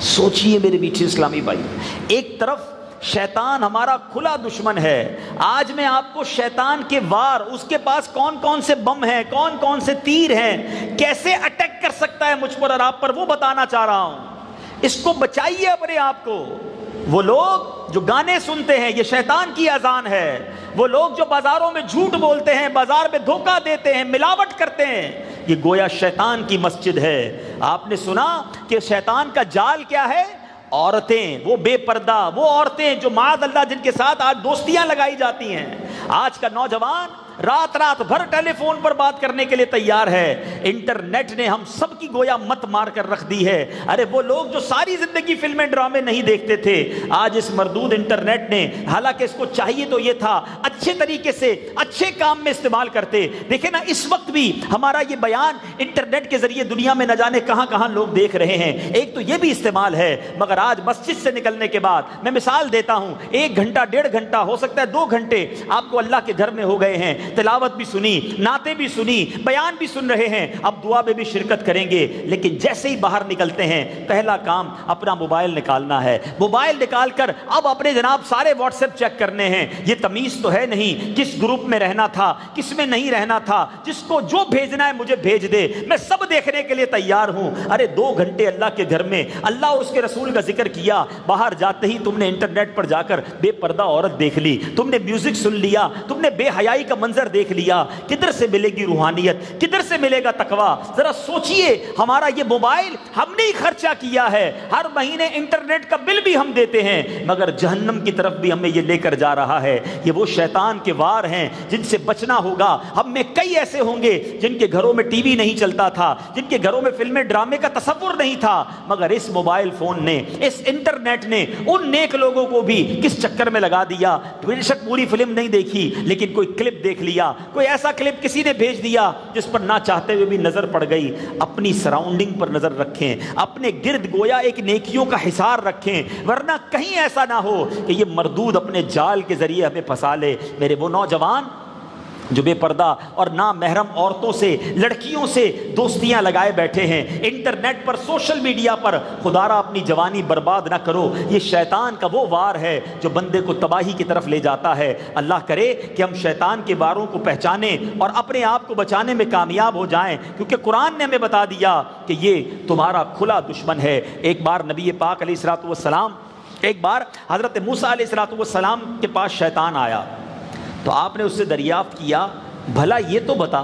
سوچئے میرے بیچے اسلامی بھائی، ایک طرف شیطان ہمارا کھلا دشمن ہے۔ آج میں آپ کو شیطان کے وار، اس کے پاس کون کون سے بم ہیں، کون کون سے تیر ہیں، کیسے اٹیک کر سکتا ہے مجھ پر اور آپ پر، وہ بتانا چاہ رہا ہوں۔ اس کو بچائیے اپنے آپ کو۔ وہ لوگ جو گانے سنتے ہیں یہ شیطان کی اذان ہے، وہ لوگ جو بازاروں میں جھوٹ بولتے ہیں، بازار میں دھوکہ دیتے ہیں، ملاوٹ کرتے ہیں، یہ گویا شیطان کی مسجد ہے۔ آپ نے سنا کہ شیطان کا جال کیا ہے؟ عورتیں، وہ بے پردہ، وہ عورتیں جو معاذ اللہ جن کے ساتھ آج دوستیاں لگائی جاتی ہیں۔ آج کا نوجوان رات بھر ٹیلی فون پر بات کرنے کے لیے تیار ہے۔ انٹرنیٹ نے ہم سب کی گویا مت مار کر رکھ دی ہے۔ ارے وہ لوگ جو ساری زندگی فلمیں ڈرامے نہیں دیکھتے تھے، آج اس مردود انٹرنیٹ نے، حالانکہ اس کو چاہیے تو یہ تھا اچھے طریقے سے اچھے کام میں استعمال کرتے۔ دیکھیں نا اس وقت بھی ہمارا یہ بیان انٹرنیٹ کے ذریعے دنیا میں نہ جانے کہاں کہاں لوگ دیکھ رہے ہیں، ایک تو یہ بھی استعمال ہے۔ مگر آج مسجد سے نکلنے کے بعد میں مثال دیتا ہوں، 1 گھنٹہ 1.5 گھنٹہ ہو سکتا ہے 2 گھنٹے آپ کو اللہ کے گھر میں ہو گئے ہیں، تلاوت بھی سنی، نعتیں بھی سنی، بیان بھی سن رہے ہیں، اب دعا میں بھی شرکت کریں گے، لیکن جیسے ہی باہر نکلتے ہیں پہلا کام اپنا موبائل نکالنا ہے۔ موبائل نکال کر اب اپنے جناب سارے واٹس ایپ چیک کرنے ہیں۔ یہ تمیز تو ہے نہیں کس گروپ میں رہنا تھا، کس میں نہیں رہنا تھا، جس کو جو بھیجنا ہے مجھے بھیج دے، میں سب دیکھنے کے لیے تیار ہوں۔ ارے 2 گھنٹے اللہ کے گھر میں اللہ اور اس کے رسول کا ذکر کیا، باہر جاتے ہی تم نے انٹرنیٹ پر جا کر بے پردہ عورت دیکھ لی، تم نے میوزک سن لیا، تم نے بے حیائی کا منظر منظر دیکھ لیا، کدھر سے ملے گی روحانیت، کدھر سے ملے گا تقویٰ؟ ذرا سوچئے، ہمارا یہ موبائل ہم نے ہی خرچہ کیا ہے، ہر مہینے انٹرنیٹ کا بل بھی ہم دیتے ہیں، مگر جہنم کی طرف بھی ہمیں یہ لے کر جا رہا ہے۔ یہ وہ شیطان کے وار ہیں جن سے بچنا ہوگا۔ ہم میں کئی ایسے ہوں گے جن کے گھروں میں ٹی وی نہیں چلتا تھا، جن کے گھروں میں فلمیں ڈرامے کا تصور نہیں تھا، مگر اس موبائل فون نے، اس انٹرنیٹ نے ان نیک لوگوں کو بھی کس چکر میں لگا دیا۔ بے شک پوری فلم نہیں دیکھی، لیکن کوئی کلپ دیکھ لیا، کوئی ایسا کلپ کسی نے بھیج دیا جس پر نہ چاہتے ہوئے بھی نظر پڑ گئی۔ اپنی سراؤنڈنگ پر نظر رکھیں، اپنے گرد گویا ایک نیکیوں کا حصار رکھیں، ورنہ کہیں ایسا نہ ہو کہ یہ مردود اپنے جال کے ذریعے ہمیں پھنسا لے۔ میرے وہ نوجوان جو بے پردہ اور نامحرم عورتوں سے، لڑکیوں سے دوستیاں لگائے بیٹھے ہیں انٹرنیٹ پر، سوشل میڈیا پر، خدا را اپنی جوانی برباد نہ کرو۔ یہ شیطان کا وہ وار ہے جو بندے کو تباہی کی طرف لے جاتا ہے۔ اللہ کرے کہ ہم شیطان کے واروں کو پہچانیں اور اپنے آپ کو بچانے میں کامیاب ہو جائیں، کیونکہ قرآن نے ہمیں بتا دیا کہ یہ تمہارا کھلا دشمن ہے۔ ایک بار نبی پاک علیہ الصلوۃ والسلام، ایک بار حضرت موسیٰ علیہ الصلوۃ والسلام کے پاس شیطان آیا تو آپ نے اس سے دریافت کیا، بھلا یہ تو بتا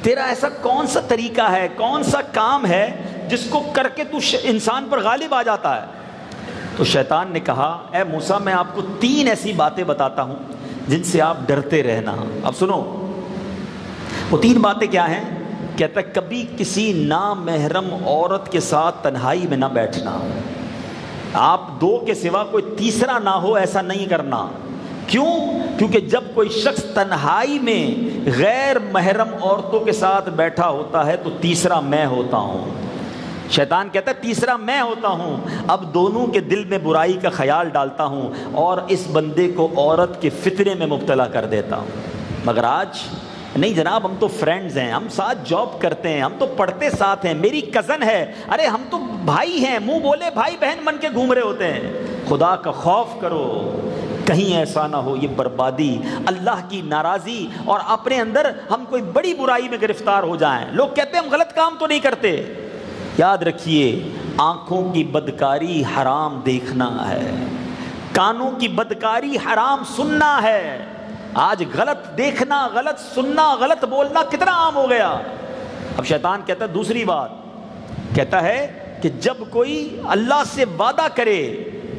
تیرا ایسا کون سا طریقہ ہے، کون سا کام ہے جس کو کر کے تو انسان پر غالب آ جاتا ہے؟ تو شیطان نے کہا، اے موسیٰ میں آپ کو 3 ایسی باتیں بتاتا ہوں جن سے آپ ڈرتے رہنا۔ اب سنو، وہ 3 باتیں کیا ہیں؟ کہتا ہے کبھی کسی نامحرم عورت کے ساتھ تنہائی میں نہ بیٹھنا، آپ 2 کے سوا کوئی تیسرا نہ ہو، ایسا نہیں کرنا۔ کیوں؟ کیونکہ جب کوئی شخص تنہائی میں غیر محرم عورتوں کے ساتھ بیٹھا ہوتا ہے تو تیسرا میں ہوتا ہوں۔ شیطان کہتا ہے تیسرا میں ہوتا ہوں، اب دونوں کے دل میں برائی کا خیال ڈالتا ہوں اور اس بندے کو عورت کے فتنے میں مبتلا کر دیتا ہوں۔ مگر آج نہیں جناب، ہم تو فرینڈز ہیں، ہم ساتھ جاب کرتے ہیں، ہم تو پڑھتے ساتھ ہیں، میری کزن ہے، ارے ہم تو بھائی ہیں، منہ بولے بھائی بہن بن کے گھوم رہے ہوتے ہیں۔ خدا کا خوف کرو، کہیں ایسا نہ ہو یہ بربادی، اللہ کی ناراضی اور اپنے اندر ہم کوئی بڑی برائی میں گرفتار ہو جائیں۔ لوگ کہتے ہیں ہم غلط کام تو نہیں کرتے، یاد رکھیے آنکھوں کی بدکاری حرام دیکھنا ہے، کانوں کی بدکاری حرام سننا ہے۔ آج غلط دیکھنا، غلط سننا، غلط بولنا کتنا عام ہو گیا۔ اب شیطان کہتا ہے دوسری بات، کہتا ہے کہ جب کوئی اللہ سے وعدہ کرے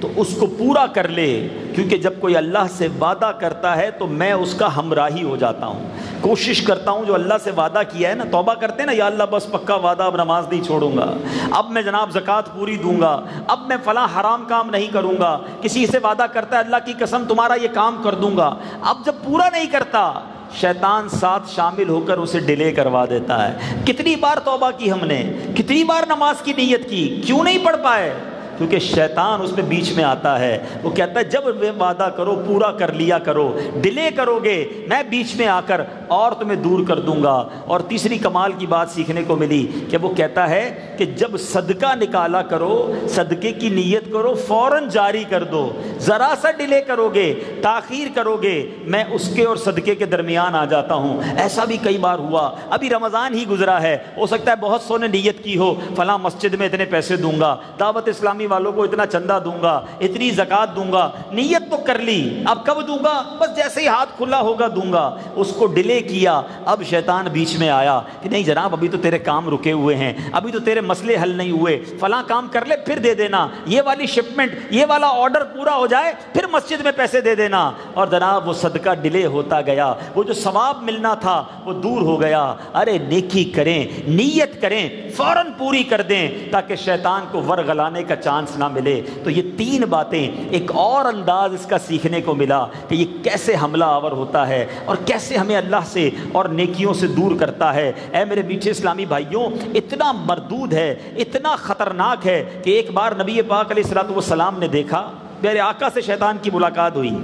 تو اس کو پورا کر لے، کیونکہ جب کوئی اللہ سے وعدہ کرتا ہے تو میں اس کا ہمراہی ہو جاتا ہوں۔ کوشش کرتا ہوں جو اللہ سے وعدہ کیا ہے نا، توبہ کرتے ہیں نا، یا اللہ بس پکا وعدہ، اب نماز نہیں چھوڑوں گا، اب میں جناب زکوٰۃ پوری دوں گا، اب میں فلاں حرام کام نہیں کروں گا۔ کسی سے وعدہ کرتا ہے اللہ کی قسم تمہارا یہ کام کر دوں گا، اب جب پورا نہیں کرتا شیطان ساتھ شامل ہو کر اسے ڈیلے کروا دیتا ہے۔ کتنی بار توبہ کی ہم نے، کتنی بار نماز کی نیت کی، کیوں نہیں پڑھ پائے؟ کیونکہ شیطان اس میں بیچ میں آتا ہے، وہ کہتا ہے جب وعدہ کرو پورا کر لیا کرو، ڈیلے کرو گے میں بیچ میں آ کر اور تمہیں دور کر دوں گا۔ اور تیسری کمال کی بات سیکھنے کو ملی کہ وہ کہتا ہے کہ جب صدقہ نکالا کرو، صدقے کی نیت کرو، فوراً جاری کر دو، ذرا سا ڈیلے کرو گے، تاخیر کرو گے، میں اس کے اور صدقے کے درمیان آ جاتا ہوں۔ ایسا بھی کئی بار ہوا، ابھی رمضان ہی گزرا ہے، ہو سکتا ہے بہت سو نے نیت کی ہو فلاں مسجد میں اتنے پیسے دوں گا، دعوت اسلامی والوں کو اتنا چندہ دوں گا، اتنی زکوٰۃ دوں گا، نیت تو کر لی، اب کب دوں گا؟ بس جیسے ہی ہاتھ کھلا ہوگا دوں گا، اس کو ڈیلے کیا۔ اب شیطان بیچ میں آیا کہ نہیں جناب ابھی تو تیرے کام رکے ہوئے ہیں، ابھی تو تیرے مسئلے حل نہیں ہوئے، فلاں کام کر لے پھر دے دینا، یہ والی شپمنٹ، یہ والا آرڈر پورا ہو جائے پھر مسجد میں پیسے دے دینا۔ اور جناب وہ صدقہ ڈیلے ہوتا گیا، وہ جو ثواب ملنا تھا وہ دور ہو گیا۔ ارے نیکی کریں، نیت کریں، فوراً پوری کر دیں تاکہ شیطان کو ورغلانے کا چانس نہ ملے۔ تو یہ 3 باتیں، ایک اور انداز اس کا سیکھنے کو ملا کہ یہ کیسے حملہ آور ہوتا ہے اور کیسے ہمیں اللہ سے اور نیکیوں سے دور کرتا ہے۔ اے میرے میٹھے اسلامی بھائیوں، اتنا مردود ہے، اتنا خطرناک ہے کہ ایک بار نبی پاک علیہ الصلوۃ والسلام نے دیکھا، میرے آقا سے شیطان کی ملاقات ہوئی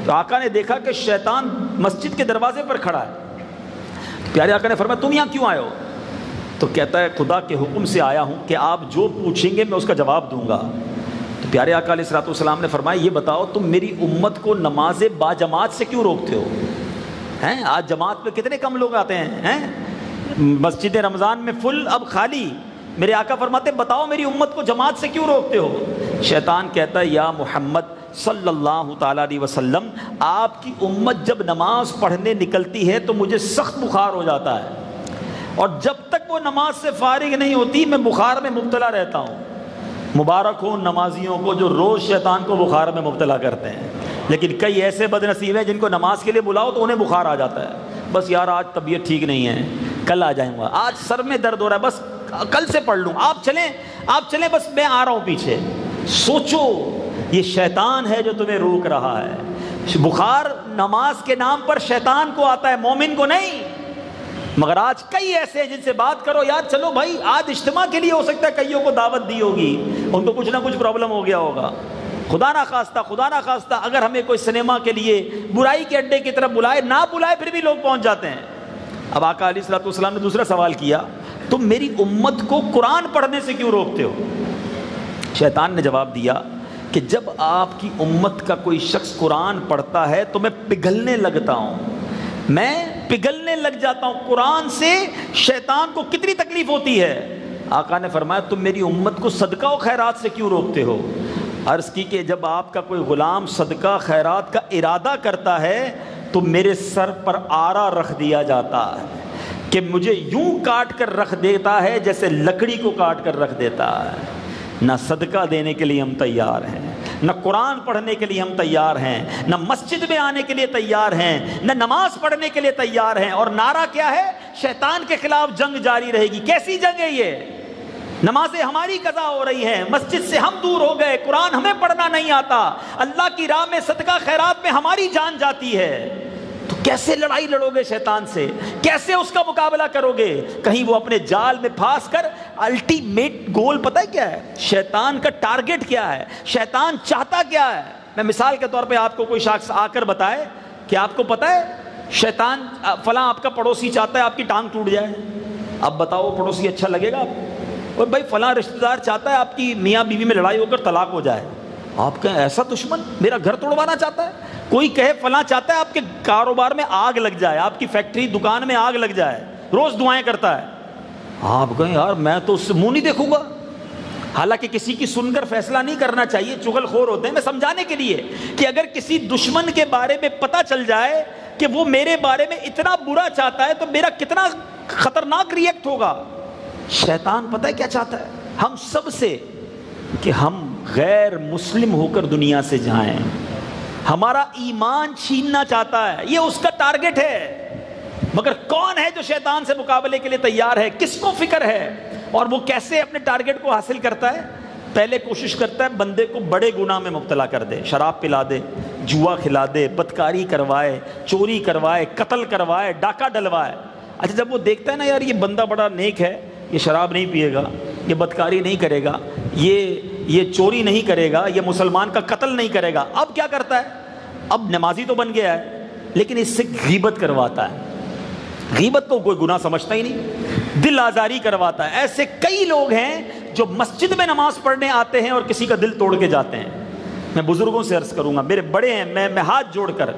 تو آقا نے دیکھا کہ شیطان مسجد کے دروازے پر کھڑا ہے۔ پیارے آقا نے فرمایا تم یہاں کیوں آئے ہو؟ تو کہتا ہے خدا کے حکم سے آیا ہوں کہ آپ جو پوچھیں گے میں اس کا جواب دوں گا۔ تو پیارے آقا علیہ الصلوۃ والسلام نے فرمایا یہ بتاؤ تم میری امت کو نماز با جماعت سے کیوں روکتے ہو؟ ہیں آج جماعت پہ کتنے کم لوگ آتے ہیں، مسجد رمضان میں فل، اب خالی۔ میرے آقا فرماتے بتاؤ میری امت کو جماعت سے کیوں روکتے ہو؟ شیطان کہتا ہے یا محمد صلی اللہ تعالیٰ علیہ وسلم، آپ کی امت جب نماز پڑھنے نکلتی ہے تو مجھے سخت بخار ہو جاتا ہے، اور جب تک وہ نماز سے فارغ نہیں ہوتی میں بخار میں مبتلا رہتا ہوں۔ مبارک ہو ان نمازیوں کو جو روز شیطان کو بخار میں مبتلا کرتے ہیں، لیکن کئی ایسے بد نصیب ہیں جن کو نماز کے لیے بلاؤ تو انہیں بخار آ جاتا ہے۔ بس یار آج طبیعت ٹھیک نہیں ہے، کل آ جائیں گا، آج سر میں درد ہو رہا ہے، بس کل سے پڑھ لوں، آپ چلیں بس میں آ رہا ہوں پیچھے۔ سوچو یہ شیطان ہے جو تمہیں روک رہا ہے۔ بخار نماز کے نام پر شیطان کو آتا ہے، مومن کو نہیں۔ مگر آج کئی ایسے ہیں جن سے بات کرو، یار چلو بھائی آج اجتماع کے لیے ہو سکتا ہے کئیوں کو دعوت دی ہوگی، ان کو کچھ نہ کچھ پرابلم ہو گیا ہوگا، خدا نہ خواستہ اگر ہمیں کوئی سنیما کے لیے برائی کے اڈے کی طرف بلائے، نہ بلائے پھر بھی لوگ پہنچ جاتے ہیں۔ اب آقا علیہ الصلوۃ والسلام نے دوسرا سوال کیا، تم میری امت کو قرآن پڑھنے سے کیوں روکتے ہو؟ شیطان نے جواب دیا کہ جب آپ کی امت کا کوئی شخص قرآن پڑھتا ہے تو میں پگھلنے لگتا ہوں، میں پگھلنے لگ جاتا ہوں۔ قرآن سے شیطان کو کتنی تکلیف ہوتی ہے۔ آقا نے فرمایا تم میری امت کو صدقہ و خیرات سے کیوں روکتے ہو؟ عرض کی کہ جب آپ کا کوئی غلام صدقہ خیرات کا ارادہ کرتا ہے تو میرے سر پر آرا رکھ دیا جاتا ہے کہ مجھے یوں کاٹ کر رکھ دیتا ہے جیسے لکڑی کو کاٹ کر رکھ دیتا ہے۔ نہ صدقہ دینے کے لیے ہم تیار ہیں، نہ قرآن پڑھنے کے لیے ہم تیار ہیں، نہ مسجد میں آنے کے لیے تیار ہیں، نہ نماز پڑھنے کے لیے تیار ہیں۔ اور نعرہ کیا ہے؟ شیطان کے خلاف جنگ جاری رہے گی۔ کیسی جنگ ہے یہ؟ نمازیں ہماری قضا ہو رہی ہیں، مسجد سے ہم دور ہو گئے، قرآن ہمیں پڑھنا نہیں آتا، اللہ کی راہ میں صدقہ خیرات میں ہماری جان جاتی ہے، تو کیسے لڑائی لڑو گے شیطان سے؟ کیسے اس کا مقابلہ کرو گے؟ کہیں وہ اپنے جال میں پھانس کر الٹیمیٹ گول پتہ ہے کیا ہے؟ شیطان کا ٹارگٹ کیا ہے؟ شیطان چاہتا کیا ہے؟ میں مثال کے طور پہ آپ کو کوئی شخص آ کر بتائے کہ آپ کو پتہ ہے شیطان فلاں آپ کا پڑوسی چاہتا ہے آپ کی ٹانگ ٹوٹ جائے، اب بتاؤ پڑوسی اچھا لگے گا آپ؟ اور بھائی فلاں رشتہ دار چاہتا ہے آپ کی میاں بیوی میں لڑائی ہو کر طلاق ہو جائے، آپ کہیں ایسا دشمن میرا گھر توڑوانا چاہتا ہے؟ کوئی کہے فلاں چاہتا ہے آپ کے کاروبار میں آگ لگ جائے، آپ کی فیکٹری دکان میں آگ لگ جائے، روز دعائیں کرتا ہے، آپ کہیں یار میں تو اس سے منہ نہیں دیکھوں گا۔ حالانکہ کسی کی سن کر فیصلہ نہیں کرنا چاہیے، چغل خور ہوتے ہیں، میں سمجھانے کے لیے کہ اگر کسی دشمن کے بارے میں پتہ چل جائے کہ وہ میرے بارے میں اتنا برا چاہتا ہے تو میرا کتنا خطرناک ریئیکٹ ہوگا۔ شیطان پتہ ہے کیا چاہتا ہے ہم سب سے؟ کہ ہم غیر مسلم ہو کر دنیا سے جائیں، ہمارا ایمان چھیننا چاہتا ہے، یہ اس کا ٹارگٹ ہے۔ مگر کون ہے جو شیطان سے مقابلے کے لیے تیار ہے؟ کس کو فکر ہے؟ اور وہ کیسے اپنے ٹارگٹ کو حاصل کرتا ہے؟ پہلے کوشش کرتا ہے بندے کو بڑے گناہ میں مبتلا کر دے، شراب پلا دے، جوا کھلا دے، بدکاری کروائے، چوری کروائے، قتل کروائے، ڈاکہ ڈلوائے۔ اچھا جب وہ دیکھتا ہے نا یار یہ بندہ بڑا نیک ہے، یہ شراب نہیں پیے گا، یہ بدکاری نہیں کرے گا، یہ چوری نہیں کرے گا، یہ مسلمان کا قتل نہیں کرے گا، اب کیا کرتا ہے؟ اب نمازی تو بن گیا ہے لیکن اس سے غیبت کرواتا ہے۔ غیبت کو کوئی گناہ سمجھتا ہی نہیں، دل آزاری کرواتا ہے۔ ایسے کئی لوگ ہیں جو مسجد میں نماز پڑھنے آتے ہیں اور کسی کا دل توڑ کے جاتے ہیں۔ میں بزرگوں سے عرض کروں گا، میرے بڑے ہیں، میں ہاتھ جوڑ کر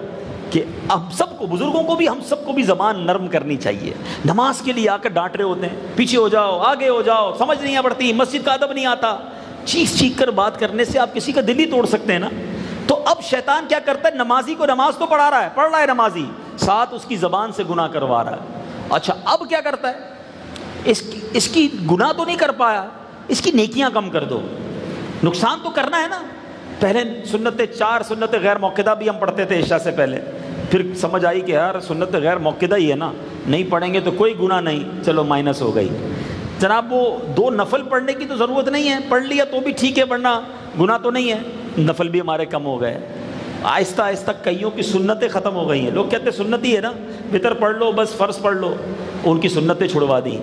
کہ ہم سب کو، بزرگوں کو بھی، ہم سب کو بھی زبان نرم کرنی چاہیے۔ نماز کے لیے آ کر ڈانٹ رہے ہوتے ہیں، پیچھے ہو جاؤ، آگے ہو جاؤ، سمجھ نہیں پڑتی، مسجد کا ادب نہیں آتا۔ چیخ کر بات کرنے سے آپ کسی کا دل ہی توڑ سکتے ہیں نا۔ تو اب شیطان کیا کرتا ہے؟ نمازی کو نماز تو پڑھ رہا ہے نمازی، ساتھ اس کی زبان سے گناہ کروا رہا ہے۔ اچھا اب کیا کرتا ہے؟ اس کی گناہ تو نہیں کر پایا، اس کی نیکیاں کم کر دو، نقصان تو کرنا ہے نا۔ پہلے چار سنت غیر موقدہ بھی ہم پڑھتے تھے عشاء سے پہلے، پھر سمجھ آئی کہ یار سنت غیر موقدہ ہی ہے نا، نہیں پڑھیں گے تو کوئی گناہ نہیں، چلو مائنس ہو گئی۔ جناب وہ 2 نفل پڑھنے کی تو ضرورت نہیں ہے، پڑھ لیا تو بھی ٹھیک ہے، ورنہ گناہ تو نہیں ہے، نفل بھی ہمارے کم ہو گئے۔ آہستہ آہستہ کئیوں کی سنتیں ختم ہو گئی ہیں۔ لوگ کہتے ہیں سنت ہی ہے نا، وتر پڑھ لو بس، فرض پڑھ لو، ان کی سنتیں چھڑوا دی۔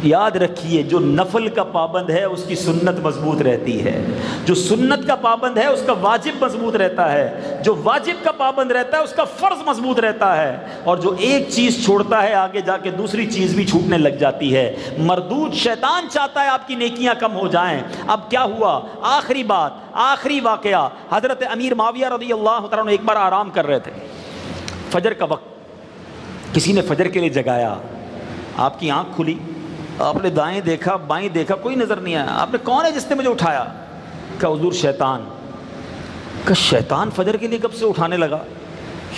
یاد رکھیے جو نفل کا پابند ہے اس کی سنت مضبوط رہتی ہے، جو سنت کا پابند ہے اس کا واجب مضبوط رہتا ہے، جو واجب کا پابند رہتا ہے اس کا فرض مضبوط رہتا ہے، اور جو ایک چیز چھوڑتا ہے آگے جا کے دوسری چیز بھی چھوٹنے لگ جاتی ہے۔ مردود شیطان چاہتا ہے آپ کی نیکیاں کم ہو جائیں۔ اب کیا ہوا؟ آخری بات، آخری واقعہ، حضرت امیر معاویہ رضی اللہ تعالیٰ عنہ ایک بار آرام کر رہے تھے، فجر کا وقت، کسی نے فجر کے لیے جگایا، آپ کی آنکھ کھلی، آپ نے دائیں دیکھا بائیں دیکھا، کوئی نظر نہیں آیا، آپ نے کون ہے جس نے مجھے اٹھایا؟ کہا حضور شیطان۔ کہ شیطان فجر کے لیے کب سے اٹھانے لگا؟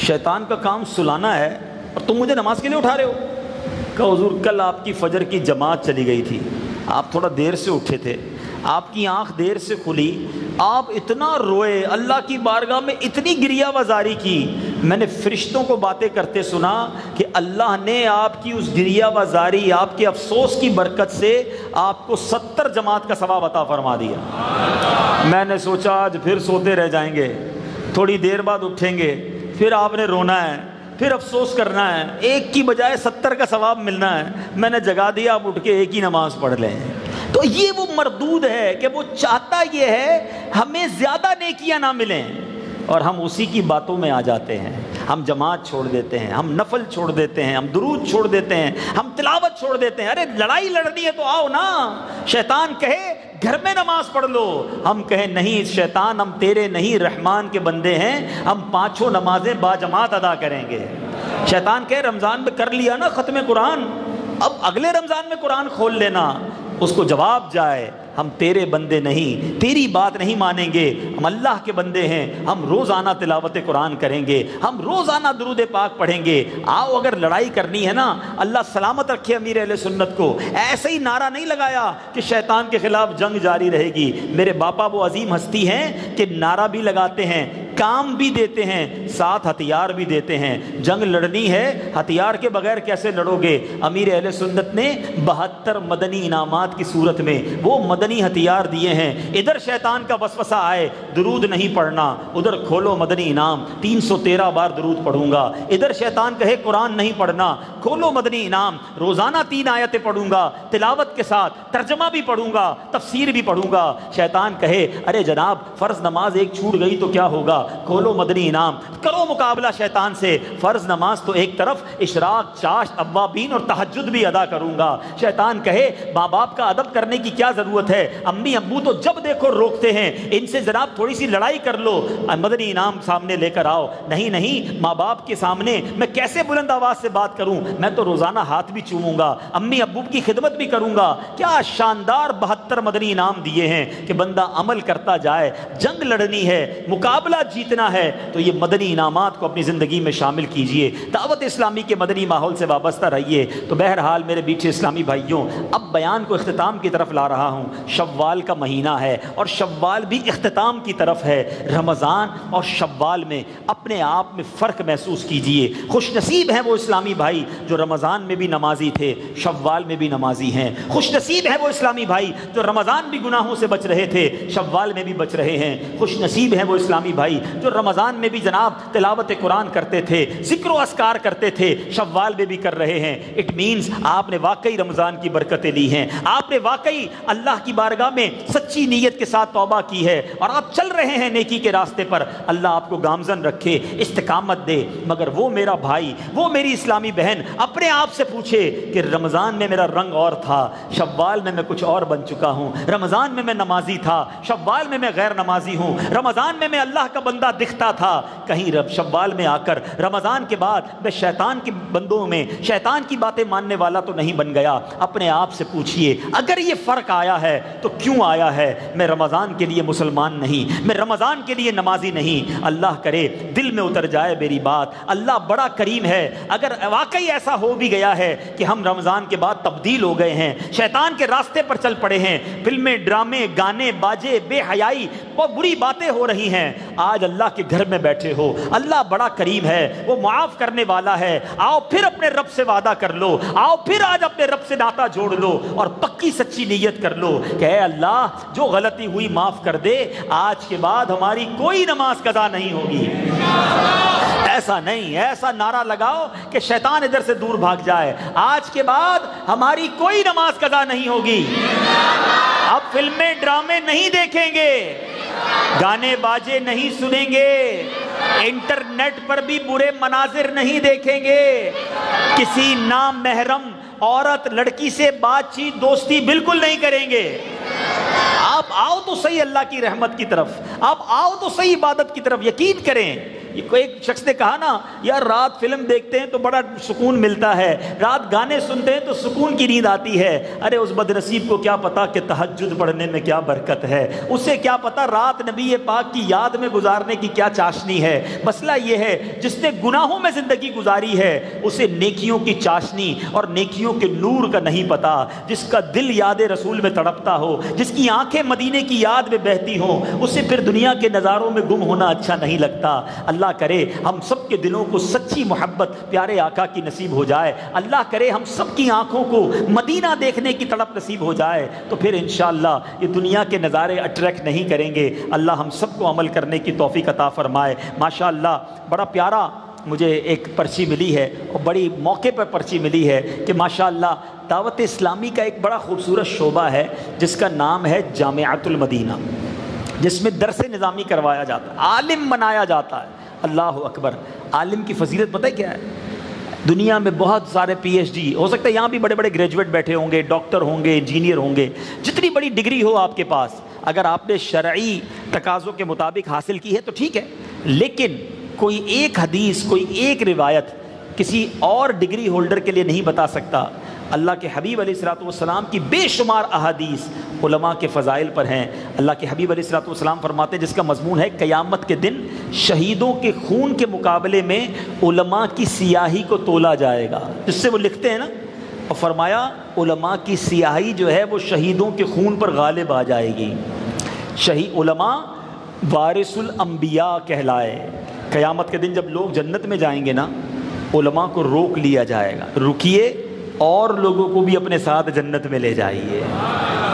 شیطان کا کام سلانا ہے اور تم مجھے نماز کے لیے اٹھا رہے ہو؟ کہ حضور کل آپ کی فجر کی جماعت چلی گئی تھی، آپ تھوڑا دیر سے اٹھے تھے، آپ کی آنکھ دیر سے کھلی، آپ اتنا روئے، اللہ کی بارگاہ میں اتنی گریہ وزاری کی، میں نے فرشتوں کو باتیں کرتے سنا کہ اللہ نے آپ کی اس گریہ وزاری، آپ کے افسوس کی برکت سے آپ کو 70 جماعت کا ثواب عطا فرما دیا۔ میں نے سوچا آج پھر سوتے رہ جائیں گے، تھوڑی دیر بعد اٹھیں گے، پھر آپ نے رونا ہے، پھر افسوس کرنا ہے، ایک کی بجائے 70 کا ثواب ملنا ہے۔ میں نے جگا دیا، آپ اٹھ کے ایک ہی نماز پڑھ لیں۔ تو یہ وہ مردود ہے کہ وہ چاہتا یہ ہے ہمیں زیادہ نیکیاں نہ ملیں، اور ہم اسی کی باتوں میں آ جاتے ہیں۔ ہم جماعت چھوڑ دیتے ہیں، ہم نفل چھوڑ دیتے ہیں، ہم درود چھوڑ دیتے ہیں، ہم تلاوت چھوڑ دیتے ہیں۔ ارے لڑائی لڑنی ہے تو آؤ نا، شیطان کہے گھر میں نماز پڑھ لو، ہم کہیں نہیں شیطان ہم تیرے نہیں رحمان کے بندے ہیں، ہم 5 نمازیں باجماعت ادا کریں گے۔ شیطان کہے رمضان میں کر لیا نا ختم قرآن، اب اگلے رمضان میں قرآن کھول لینا۔ اس کو جواب جائے ہم تیرے بندے نہیں، تیری بات نہیں مانیں گے، ہم اللہ کے بندے ہیں، ہم روزانہ تلاوت قرآن کریں گے، ہم روزانہ درود پاک پڑھیں گے۔ آؤ اگر لڑائی کرنی ہے نا، اللہ سلامت رکھے امیر اہل سنت کو، ایسے ہی نعرہ نہیں لگایا کہ شیطان کے خلاف جنگ جاری رہے گی۔ میرے باپا وہ عظیم ہستی ہیں کہ نعرہ بھی لگاتے ہیں، کام بھی دیتے ہیں، ساتھ ہتھیار بھی دیتے ہیں۔ جنگ لڑنی ہے، ہتھیار کے بغیر کیسے لڑو گے؟ امیر اہل سنت نے 72 مدنی انعامات کی صورت میں وہ مدنی ہتھیار دیے ہیں۔ ادھر شیطان کا وسوسہ آئے درود نہیں پڑھنا، ادھر کھولو مدنی انعام، 313 بار درود پڑھوں گا۔ ادھر شیطان کہے قرآن نہیں پڑھنا، کھولو مدنی انعام، روزانہ 3 آیتیں پڑھوں گا، تلاوت کے ساتھ ترجمہ بھی پڑھوں گا، تفسیر بھی پڑھوں گا۔ شیطان کہے ارے جناب فرض نماز ایک چھوٹ گئی تو کیا ہوگا، کھولو مدنی انعام، کرو مقابلہ شیطان سے۔ فرض نماز تو ایک طرف، اشراق، چاشت، اوابین اور تہجد بھی ادا کروں گا۔ شیطان کہے ماں باپ کا ادب کرنے کی کیا ضرورت ہے، امی ابو تو جب دیکھو روکتے ہیں، ان سے جناب تھوڑی سی لڑائی کر لو، مدنی انعام سامنے لے کر آؤ۔ نہیں نہیں، ماں باپ کے سامنے میں کیسے بلند آواز سے بات کروں، میں تو روزانہ ہاتھ بھی چوموں گا، امی ابو کی خدمت بھی کروں گا۔ کیا شاندار 72 مدنی انعام دیے ہیں کہ بندہ عمل کرتا جائے۔ جنگ لڑنی ہے، مقابلہ جیتنا ہے تو یہ مدنی انعامات کو اپنی زندگی میں شامل کیجئے، دعوت اسلامی کے مدنی ماحول سے وابستہ رہیے۔ تو بہرحال میرے بیٹھے اسلامی بھائیوں، اب بیان کو اختتام کی طرف لا رہا ہوں۔ شوال کا مہینہ ہے اور شوال بھی اختتام کی طرف ہے۔ رمضان اور شوال میں اپنے آپ میں فرق محسوس کیجئے۔ خوش نصیب ہیں وہ اسلامی بھائی جو رمضان میں بھی نمازی تھے، شوال میں بھی نمازی ہیں۔ خوش نصیب ہیں وہ اسلامی بھائی جو رمضان بھی گناہوں سے بچ رہے تھے، شوال میں بھی بچ رہے ہیں۔ خوش نصیب ہیں وہ اسلامی بھائی جو رمضان میں بھی جناب تلاوت قرآن کرتے تھے، ذکر و اذکار کرتے تھے، شوال میں بھی کر رہے ہیں۔ اٹ مینز آپ نے واقعی رمضان کی برکتیں لی ہیں، آپ نے واقعی اللہ کی بارگاہ میں سچی نیت کے ساتھ توبہ کی ہے اور آپ چل رہے ہیں نیکی کے راستے پر۔ اللہ آپ کو گامزن رکھے، استقامت دے۔ مگر وہ میرا بھائی، وہ میری اسلامی بہن اپنے آپ سے پوچھے کہ رمضان میں میرا رنگ اور تھا، شوال میں میں کچھ اور بن چکا ہوں۔ رمضان میں میں نمازی تھا، شوال میں میں غیر نمازی ہوں۔ رمضان میں میں اللہ کا بندہ دکھتا تھا، کہیں رب شوال میں آ کر رمضان کے بعد میں شیطان کے بندوں میں شیطان کی باتیں ماننے والا تو نہیں بن گیا۔ اپنے آپ سے پوچھئے اگر یہ فرق آیا ہے تو کیوں آیا ہے؟ میں رمضان کے لیے مسلمان نہیں، میں رمضان کے لیے نمازی نہیں۔ اللہ کرے دل میں اتر جائے میری بات۔ اللہ بڑا کریم ہے، اگر واقعی ایسا ہو بھی گیا ہے کہ ہم رمضان کے بعد تبدیل ہو گئے ہیں، شیطان کے راستے پر چل پڑے ہیں، فلمیں، ڈرامے، گانے، باجے، بے حیائی، بہت بری باتیں ہو رہی ہیں، آج اللہ کے گھر میں بیٹھے ہو، اللہ بڑا کریم ہے، وہ معاف کرنے والا ہے۔ آؤ پھر اپنے رب سے وعدہ کر لو، آؤ پھر آج اپنے رب سے ناطہ جوڑ لو اور پکی سچی نیت کر لو کہ اے اللہ جو غلطی ہوئی معاف کر دے، آج کے بعد ہماری کوئی نماز قضا نہیں ہوگی۔ ایسا نہیں، ایسا نعرہ لگاؤ کہ شیطان ادھر سے دور بھاگ جائے، آج کے بعد ہماری کوئی نماز قضا نہیں ہوگی۔ اب فلمیں، ڈرامے نہیں دیکھیں گے، گانے باجے نہیں سنیں گے، انٹرنیٹ پر بھی برے مناظر نہیں دیکھیں گے، کسی نام محرم عورت لڑکی سے بات چیت دوستی بالکل نہیں کریں گے۔ آپ آؤ تو صحیح اللہ کی رحمت کی طرف، آپ آؤ تو صحیح عبادت کی طرف۔ یقین کریں ایک شخص نے کہا نا یار رات فلم دیکھتے ہیں تو بڑا سکون ملتا ہے، رات گانے سنتے ہیں تو سکون کی نیند آتی ہے۔ ارے اس بد نصیب کو کیا پتا کہ تہجد پڑھنے میں کیا برکت ہے، اسے کیا پتا رات نبی پاک کی یاد میں گزارنے کی کیا چاشنی ہے۔ مسئلہ یہ ہے جس نے گناہوں میں زندگی گزاری ہے اسے نیکیوں کی چاشنی اور نیکیوں کے نور کا نہیں پتا۔ جس کا دل یاد رسول میں تڑپتا ہو، جس کی آنکھیں مدینے کی یاد میں بہتی ہوں، اسے پھر دنیا کے نظاروں میں گم ہونا اچھا نہیں لگتا۔ اللہ کرے ہم سب کے دلوں کو سچی محبت پیارے آقا کی نصیب ہو جائے، اللہ کرے ہم سب کی آنکھوں کو مدینہ دیکھنے کی تڑپ نصیب ہو جائے، تو پھر انشاءاللہ یہ دنیا کے نظارے اٹریکٹ نہیں کریں گے۔ اللہ ہم سب کو عمل کرنے کی توفیق عطا فرمائے۔ ماشاءاللہ بڑا پیارا مجھے ایک پرچی ملی ہے اور بڑی موقع پر پرچی ملی ہے کہ ماشاءاللہ دعوت اسلامی کا ایک بڑا خوبصورت شعبہ ہے جس کا نام ہے جامعۃ المدینہ، جس میں درس نظامی کروایا جاتا ہے، عالم بنایا جاتا ہے۔ اللہ اکبر! عالم کی فضیلت پتہ ہے کیا ہے؟ دنیا میں بہت سارے پی ایچ ڈی، ہو سکتا ہے یہاں بھی بڑے بڑے گریجویٹ بیٹھے ہوں گے، ڈاکٹر ہوں گے، انجینئر ہوں گے، جتنی بڑی ڈگری ہو آپ کے پاس، اگر آپ نے شرعی تقاضوں کے مطابق حاصل کی ہے تو ٹھیک ہے، لیکن کوئی ایک حدیث، کوئی ایک روایت کسی اور ڈگری ہولڈر کے لیے نہیں بتا سکتا۔ اللہ کے حبیب علیہ الصلوۃ والسلام کی بے شمار احادیث علماء کے فضائل پر ہیں۔ اللہ کے حبیب علیہ الصلوۃ والسلام فرماتے ہیں، جس کا مضمون ہے قیامت کے دن شہیدوں کے خون کے مقابلے میں علماء کی سیاہی کو تولا جائے گا، جس سے وہ لکھتے ہیں نا، اور فرمایا علماء کی سیاہی جو ہے وہ شہیدوں کے خون پر غالب آ جائے گی۔ علماء وارث الانبیاء کہلائے۔ قیامت کے دن جب لوگ جنت میں جائیں گے نا، علماء کو روک لیا جائے گا، رکیے اور لوگوں کو بھی اپنے ساتھ جنت میں لے جائیے۔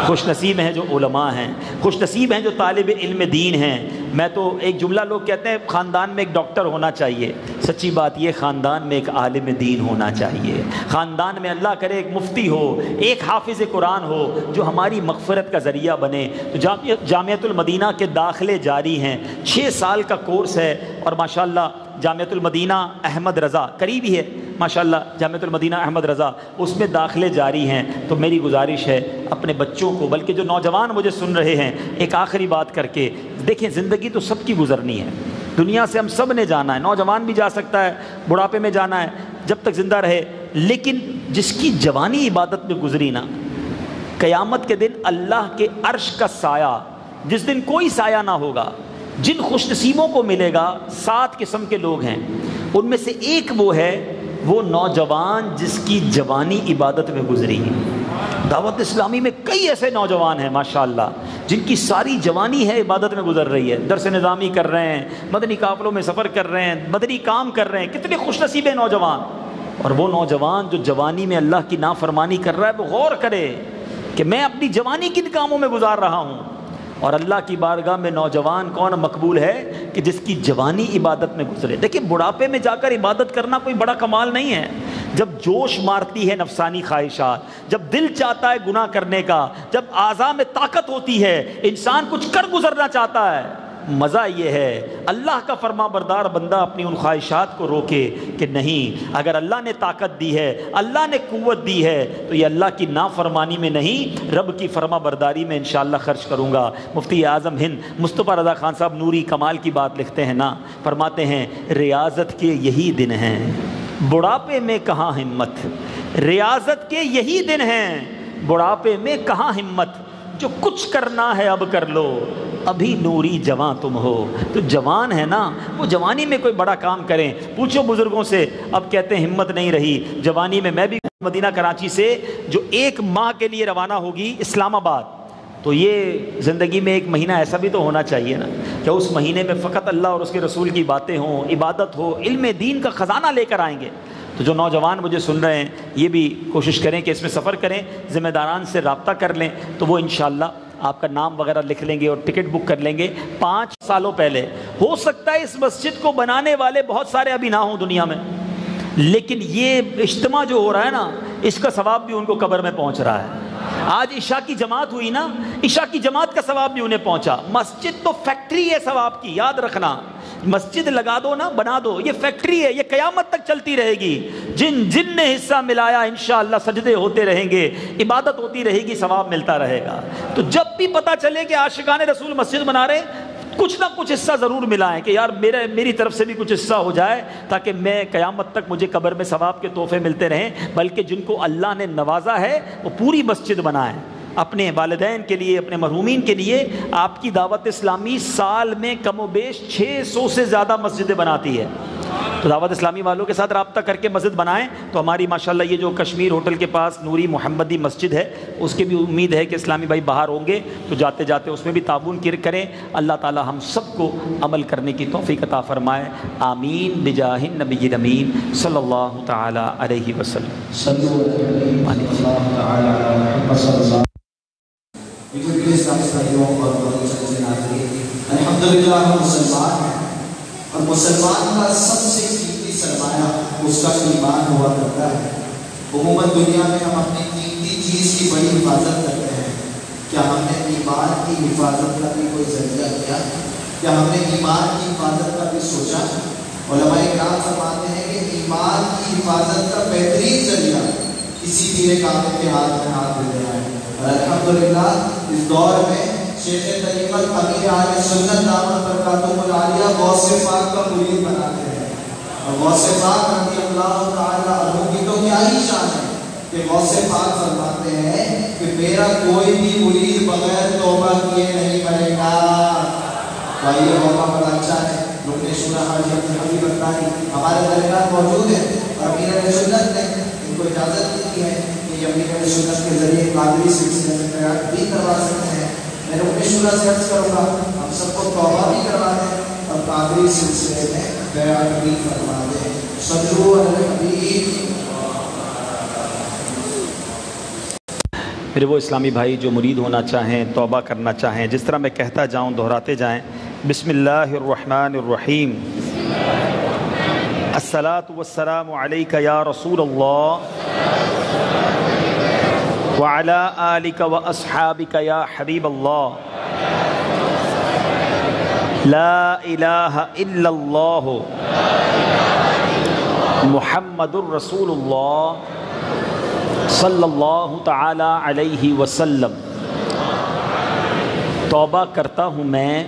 خوش نصیب ہیں جو علماء ہیں، خوش نصیب ہیں جو طالب علم دین ہیں۔ میں تو ایک جملہ لوگ کہتے ہیں خاندان میں ایک ڈاکٹر ہونا چاہیے، سچی بات یہ خاندان میں ایک عالم دین ہونا چاہیے، خاندان میں اللہ کرے ایک مفتی ہو، ایک حافظ قرآن ہو جو ہماری مغفرت کا ذریعہ بنے۔ تو جامعۃ المدینہ کے داخلے جاری ہیں، 6 سال کا کورس ہے، اور ماشاءاللہ جامعۃ المدینہ احمد رضا قریب ہی ہے، ماشاءاللہ جامعۃ المدینہ احمد رضا، اس میں داخلے جاری ہیں۔ تو میری گزارش ہے اپنے بچوں کو، بلکہ جو نوجوان مجھے سن رہے ہیں، ایک آخری بات کر کے دیکھیں، زندگی تو سب کی گزرنی ہے، دنیا سے ہم سب نے جانا ہے، نوجوان بھی جا سکتا ہے، بڑھاپے میں جانا ہے، جب تک زندہ رہے، لیکن جس کی جوانی عبادت میں گزری نا، قیامت کے دن اللہ کے عرش کا سایہ، جس دن کوئی سایہ نہ ہوگا، جن خوش نصیبوں کو ملے گا 7 قسم کے لوگ ہیں، ان میں سے ایک وہ ہے وہ نوجوان جس کی جوانی عبادت میں گزری ہے۔ دعوت اسلامی میں کئی ایسے نوجوان ہیں ماشاءاللہ جن کی ساری جوانی ہے عبادت میں گزر رہی ہے، درس نظامی کر رہے ہیں، مدنی قافلوں میں سفر کر رہے ہیں، مدنی کام کر رہے ہیں، کتنے خوش نصیب ہیں نوجوان۔ اور وہ نوجوان جو جوانی میں اللہ کی نافرمانی کر رہا ہے، وہ غور کرے کہ میں اپنی جوانی کن کاموں میں گزار رہا ہوں، اور اللہ کی بارگاہ میں نوجوان کون مقبول ہے کہ جس کی جوانی عبادت میں گزرے۔ دیکھیں بڑھاپے میں جا کر عبادت کرنا کوئی بڑا کمال نہیں ہے، جب جوش مارتی ہے نفسانی خواہشات، جب دل چاہتا ہے گناہ کرنے کا، جب اعضاء میں طاقت ہوتی ہے، انسان کچھ کر گزرنا چاہتا ہے، مزہ یہ ہے اللہ کا فرما بردار بندہ اپنی ان خواہشات کو روکے کہ نہیں، اگر اللہ نے طاقت دی ہے، اللہ نے قوت دی ہے، تو یہ اللہ کی نافرمانی میں نہیں، رب کی فرما برداری میں انشاءاللہ خرچ کروں گا۔ مفتی اعظم ہند مصطفیٰ رضا خان صاحب نوری کمال کی بات لکھتے ہیں نا، فرماتے ہیں ریاضت کے یہی دن ہیں، بڑھاپے میں کہاں ہمت، ریاضت کے یہی دن ہیں، بڑھاپے میں کہاں ہمت، جو کچھ کرنا ہے اب کر لو، ابھی نوری جوان تم ہو۔ تو جوان ہے نا، وہ جوانی میں کوئی بڑا کام کریں، پوچھو بزرگوں سے، اب کہتے ہیں ہمت نہیں رہی جوانی میں۔ میں بھی مدینہ کراچی سے جو 1 ماہ کے لیے روانہ ہوگی اسلام آباد، تو یہ زندگی میں 1 مہینہ ایسا بھی تو ہونا چاہیے نا کہ اس مہینے میں فقط اللہ اور اس کے رسول کی باتیں ہوں، عبادت ہو، علم دین کا خزانہ لے کر آئیں گے۔ تو جو نوجوان مجھے سن رہے ہیں یہ بھی کوشش کریں کہ اس میں سفر کریں، ذمہ داران سے رابطہ کر لیں، تو وہ انشاءاللہ آپ کا نام وغیرہ لکھ لیں گے اور ٹکٹ بک کر لیں گے۔ 5 سالوں پہلے ہو سکتا ہے اس مسجد کو بنانے والے بہت سارے ابھی نہ ہوں دنیا میں، لیکن یہ اجتماع جو ہو رہا ہے نا، اس کا ثواب بھی ان کو قبر میں پہنچ رہا ہے۔ آج عشاء کی جماعت ہوئی نا، عشاء کی جماعت کا ثواب بھی انہیں پہنچا۔ مسجد تو فیکٹری ہے ثواب کی، یاد رکھنا، مسجد لگا دو نا، بنا دو، یہ فیکٹری ہے، یہ قیامت تک چلتی رہے گی۔ جن نے حصہ ملایا انشاءاللہ سجدے ہوتے رہیں گے، عبادت ہوتی رہے گی، ثواب ملتا رہے گا۔ تو جب بھی پتہ چلے کہ عاشقان رسول مسجد بنا رہے، کچھ نہ کچھ حصہ ضرور ملائیں کہ یار میری طرف سے بھی کچھ حصہ ہو جائے، تاکہ میں قیامت تک مجھے قبر میں ثواب کے تحفے ملتے رہیں۔ بلکہ جن کو اللہ نے نوازا ہے وہ پوری مسجد بنائیں، اپنے والدین کے لیے، اپنے محرومین کے لیے۔ آپ کی دعوت اسلامی سال میں کم و بیش 600 سے زیادہ مسجدیں بناتی ہے، تو دعوت اسلامی والوں کے ساتھ رابطہ کر کے مسجد بنائیں۔ تو ہماری ماشاءاللہ یہ جو کشمیر ہوٹل کے پاس نوری محمدی مسجد ہے، اس کی بھی امید ہے کہ اسلامی بھائی باہر ہوں گے، تو جاتے جاتے اس میں بھی تعاون کریں۔ اللہ تعالی ہم سب کو عمل کرنے کی توفیق عطا فرمائے، آمین بجاہ النبی الامین صلی اللہ تعالی علیہ وسلم۔ الحمدللہ ہم مسلمان ہیں، اور مسلمان کا سب سے قیمتی سرمایہ اس کا ایمان ہوا کرتا ہے۔ عموماً دنیا میں ہم اپنی قیمتی چیز کی بڑی حفاظت کرتے ہیں، کیا ہم نے ایمان کی حفاظت کا بھی کوئی ذریعہ کیا؟ کیا ہم نے ایمان کی حفاظت کا بھی سوچا؟ علماء کرام فرماتے ہیں کہ ایمان کی حفاظت کا بہترین ذریعہ کسی پیر کامل کے ہاتھ میں ہاتھ دے دینا ہے۔ اور الحمدللہ اس دور میں شیخ طریقت امیر اہل سنت دامت برکاتہم العالیہ غوث پاک کا مرید بناتے ہیں، اور غوث پاک رضی اللہ تعالی عنہ کی تو کیا ہی شان ہے کہ غوث پاک فرماتے ہیں کہ میرا کوئی بھی مرید بغیر توبہ کیے نہیں مرے گا۔ بھائی یہ موقع بڑا اچھا ہے، رکن شورا حاجی عبدالحبیب اکرانی ہمارے درمیان موجود ہے، اور امیر اہل سنت نے ان کو اجازت دی ہے کہ یہ امیر اہل سنت کے ذریعے قادری سلسلے میں بیعت بھی کروا سکتے ہیں۔ میں رکن شورا سے عرض کروں گا ہم سب کو توبہ بھی کروا دیں اور قادری سلسلے میں بیعت بھی فرما دیں۔ صلو علی الحبیب۔ میرے وہ اسلامی بھائی جو مرید ہونا چاہیں، توبہ کرنا چاہیں، جس طرح میں کہتا جاؤں دہراتے جائیں۔ بسم اللہ الرحمن الرحیم، الصلاۃ والسلام علیک یا رسول اللہ وعلی آلک واصحابک یا حبیب اللہ، لا الہ الا اللہ محمد الرسول اللہ صلی اللہ تعالی علیہ وسلم۔ توبہ کرتا ہوں میں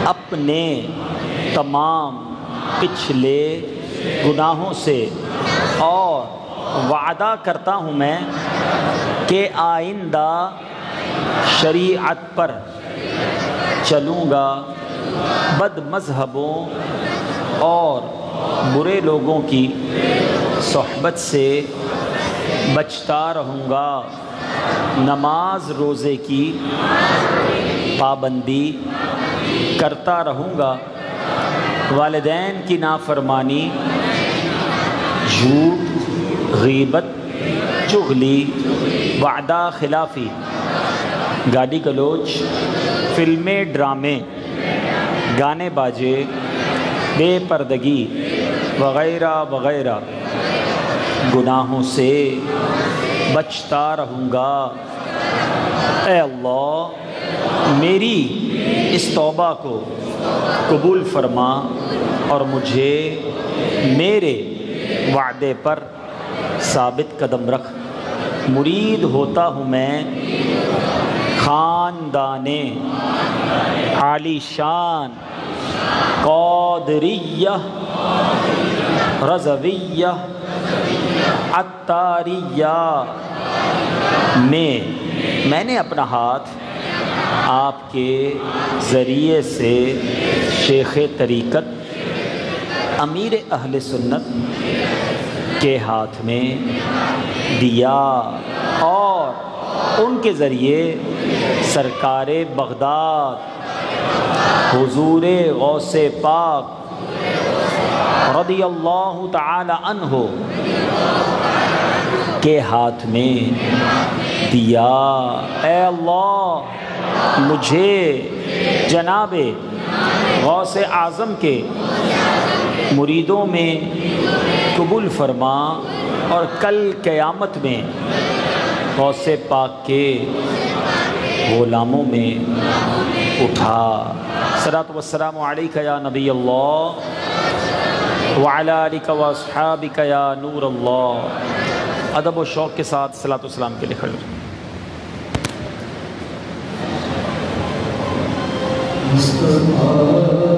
اپنے تمام پچھلے گناہوں سے، اور وعدہ کرتا ہوں میں کہ آئندہ شریعت پر چلوں گا، بد مذہبوں اور برے لوگوں کی صحبت سے بچتا رہوں گا، نماز روزے کی پابندی کرتا رہوں گا، والدین کی نافرمانی، جھوٹ، غیبت، چغلی، وعدہ خلافی، گالی گلوچ، فلمیں، ڈرامے، گانے باجے، بے پردگی وغیرہ وغیرہ گناہوں سے بچتا رہوں گا۔ اے اللہ میری اس توبہ کو قبول فرما اور مجھے میرے وعدے پر ثابت قدم رکھ۔ مرید ہوتا ہوں میں خاندان عالی شان قادریہ رضویہ عطاریہ میں نے اپنا ہاتھ آپ کے ذریعے سے شیخ طریقت امیر اہل سنت کے ہاتھ میں دیا، اور ان کے ذریعے سرکار بغداد حضور غوث پاک رضی اللہ تعالی عنہ کے ہاتھ میں دیا۔ اے اللہ مجھے جناب غوث اعظم کے مریدوں میں قبول فرما، اور کل قیامت میں غوث پاک کے غلاموں میں اٹھا۔ صلاۃ والسلام علیک یا نبی اللہ وعلی آلک واصحابک یا نور اللہ۔ ادب و شوق کے ساتھ صلاۃ والسلام کے لیے کھڑے ہو۔ مصطفیٰ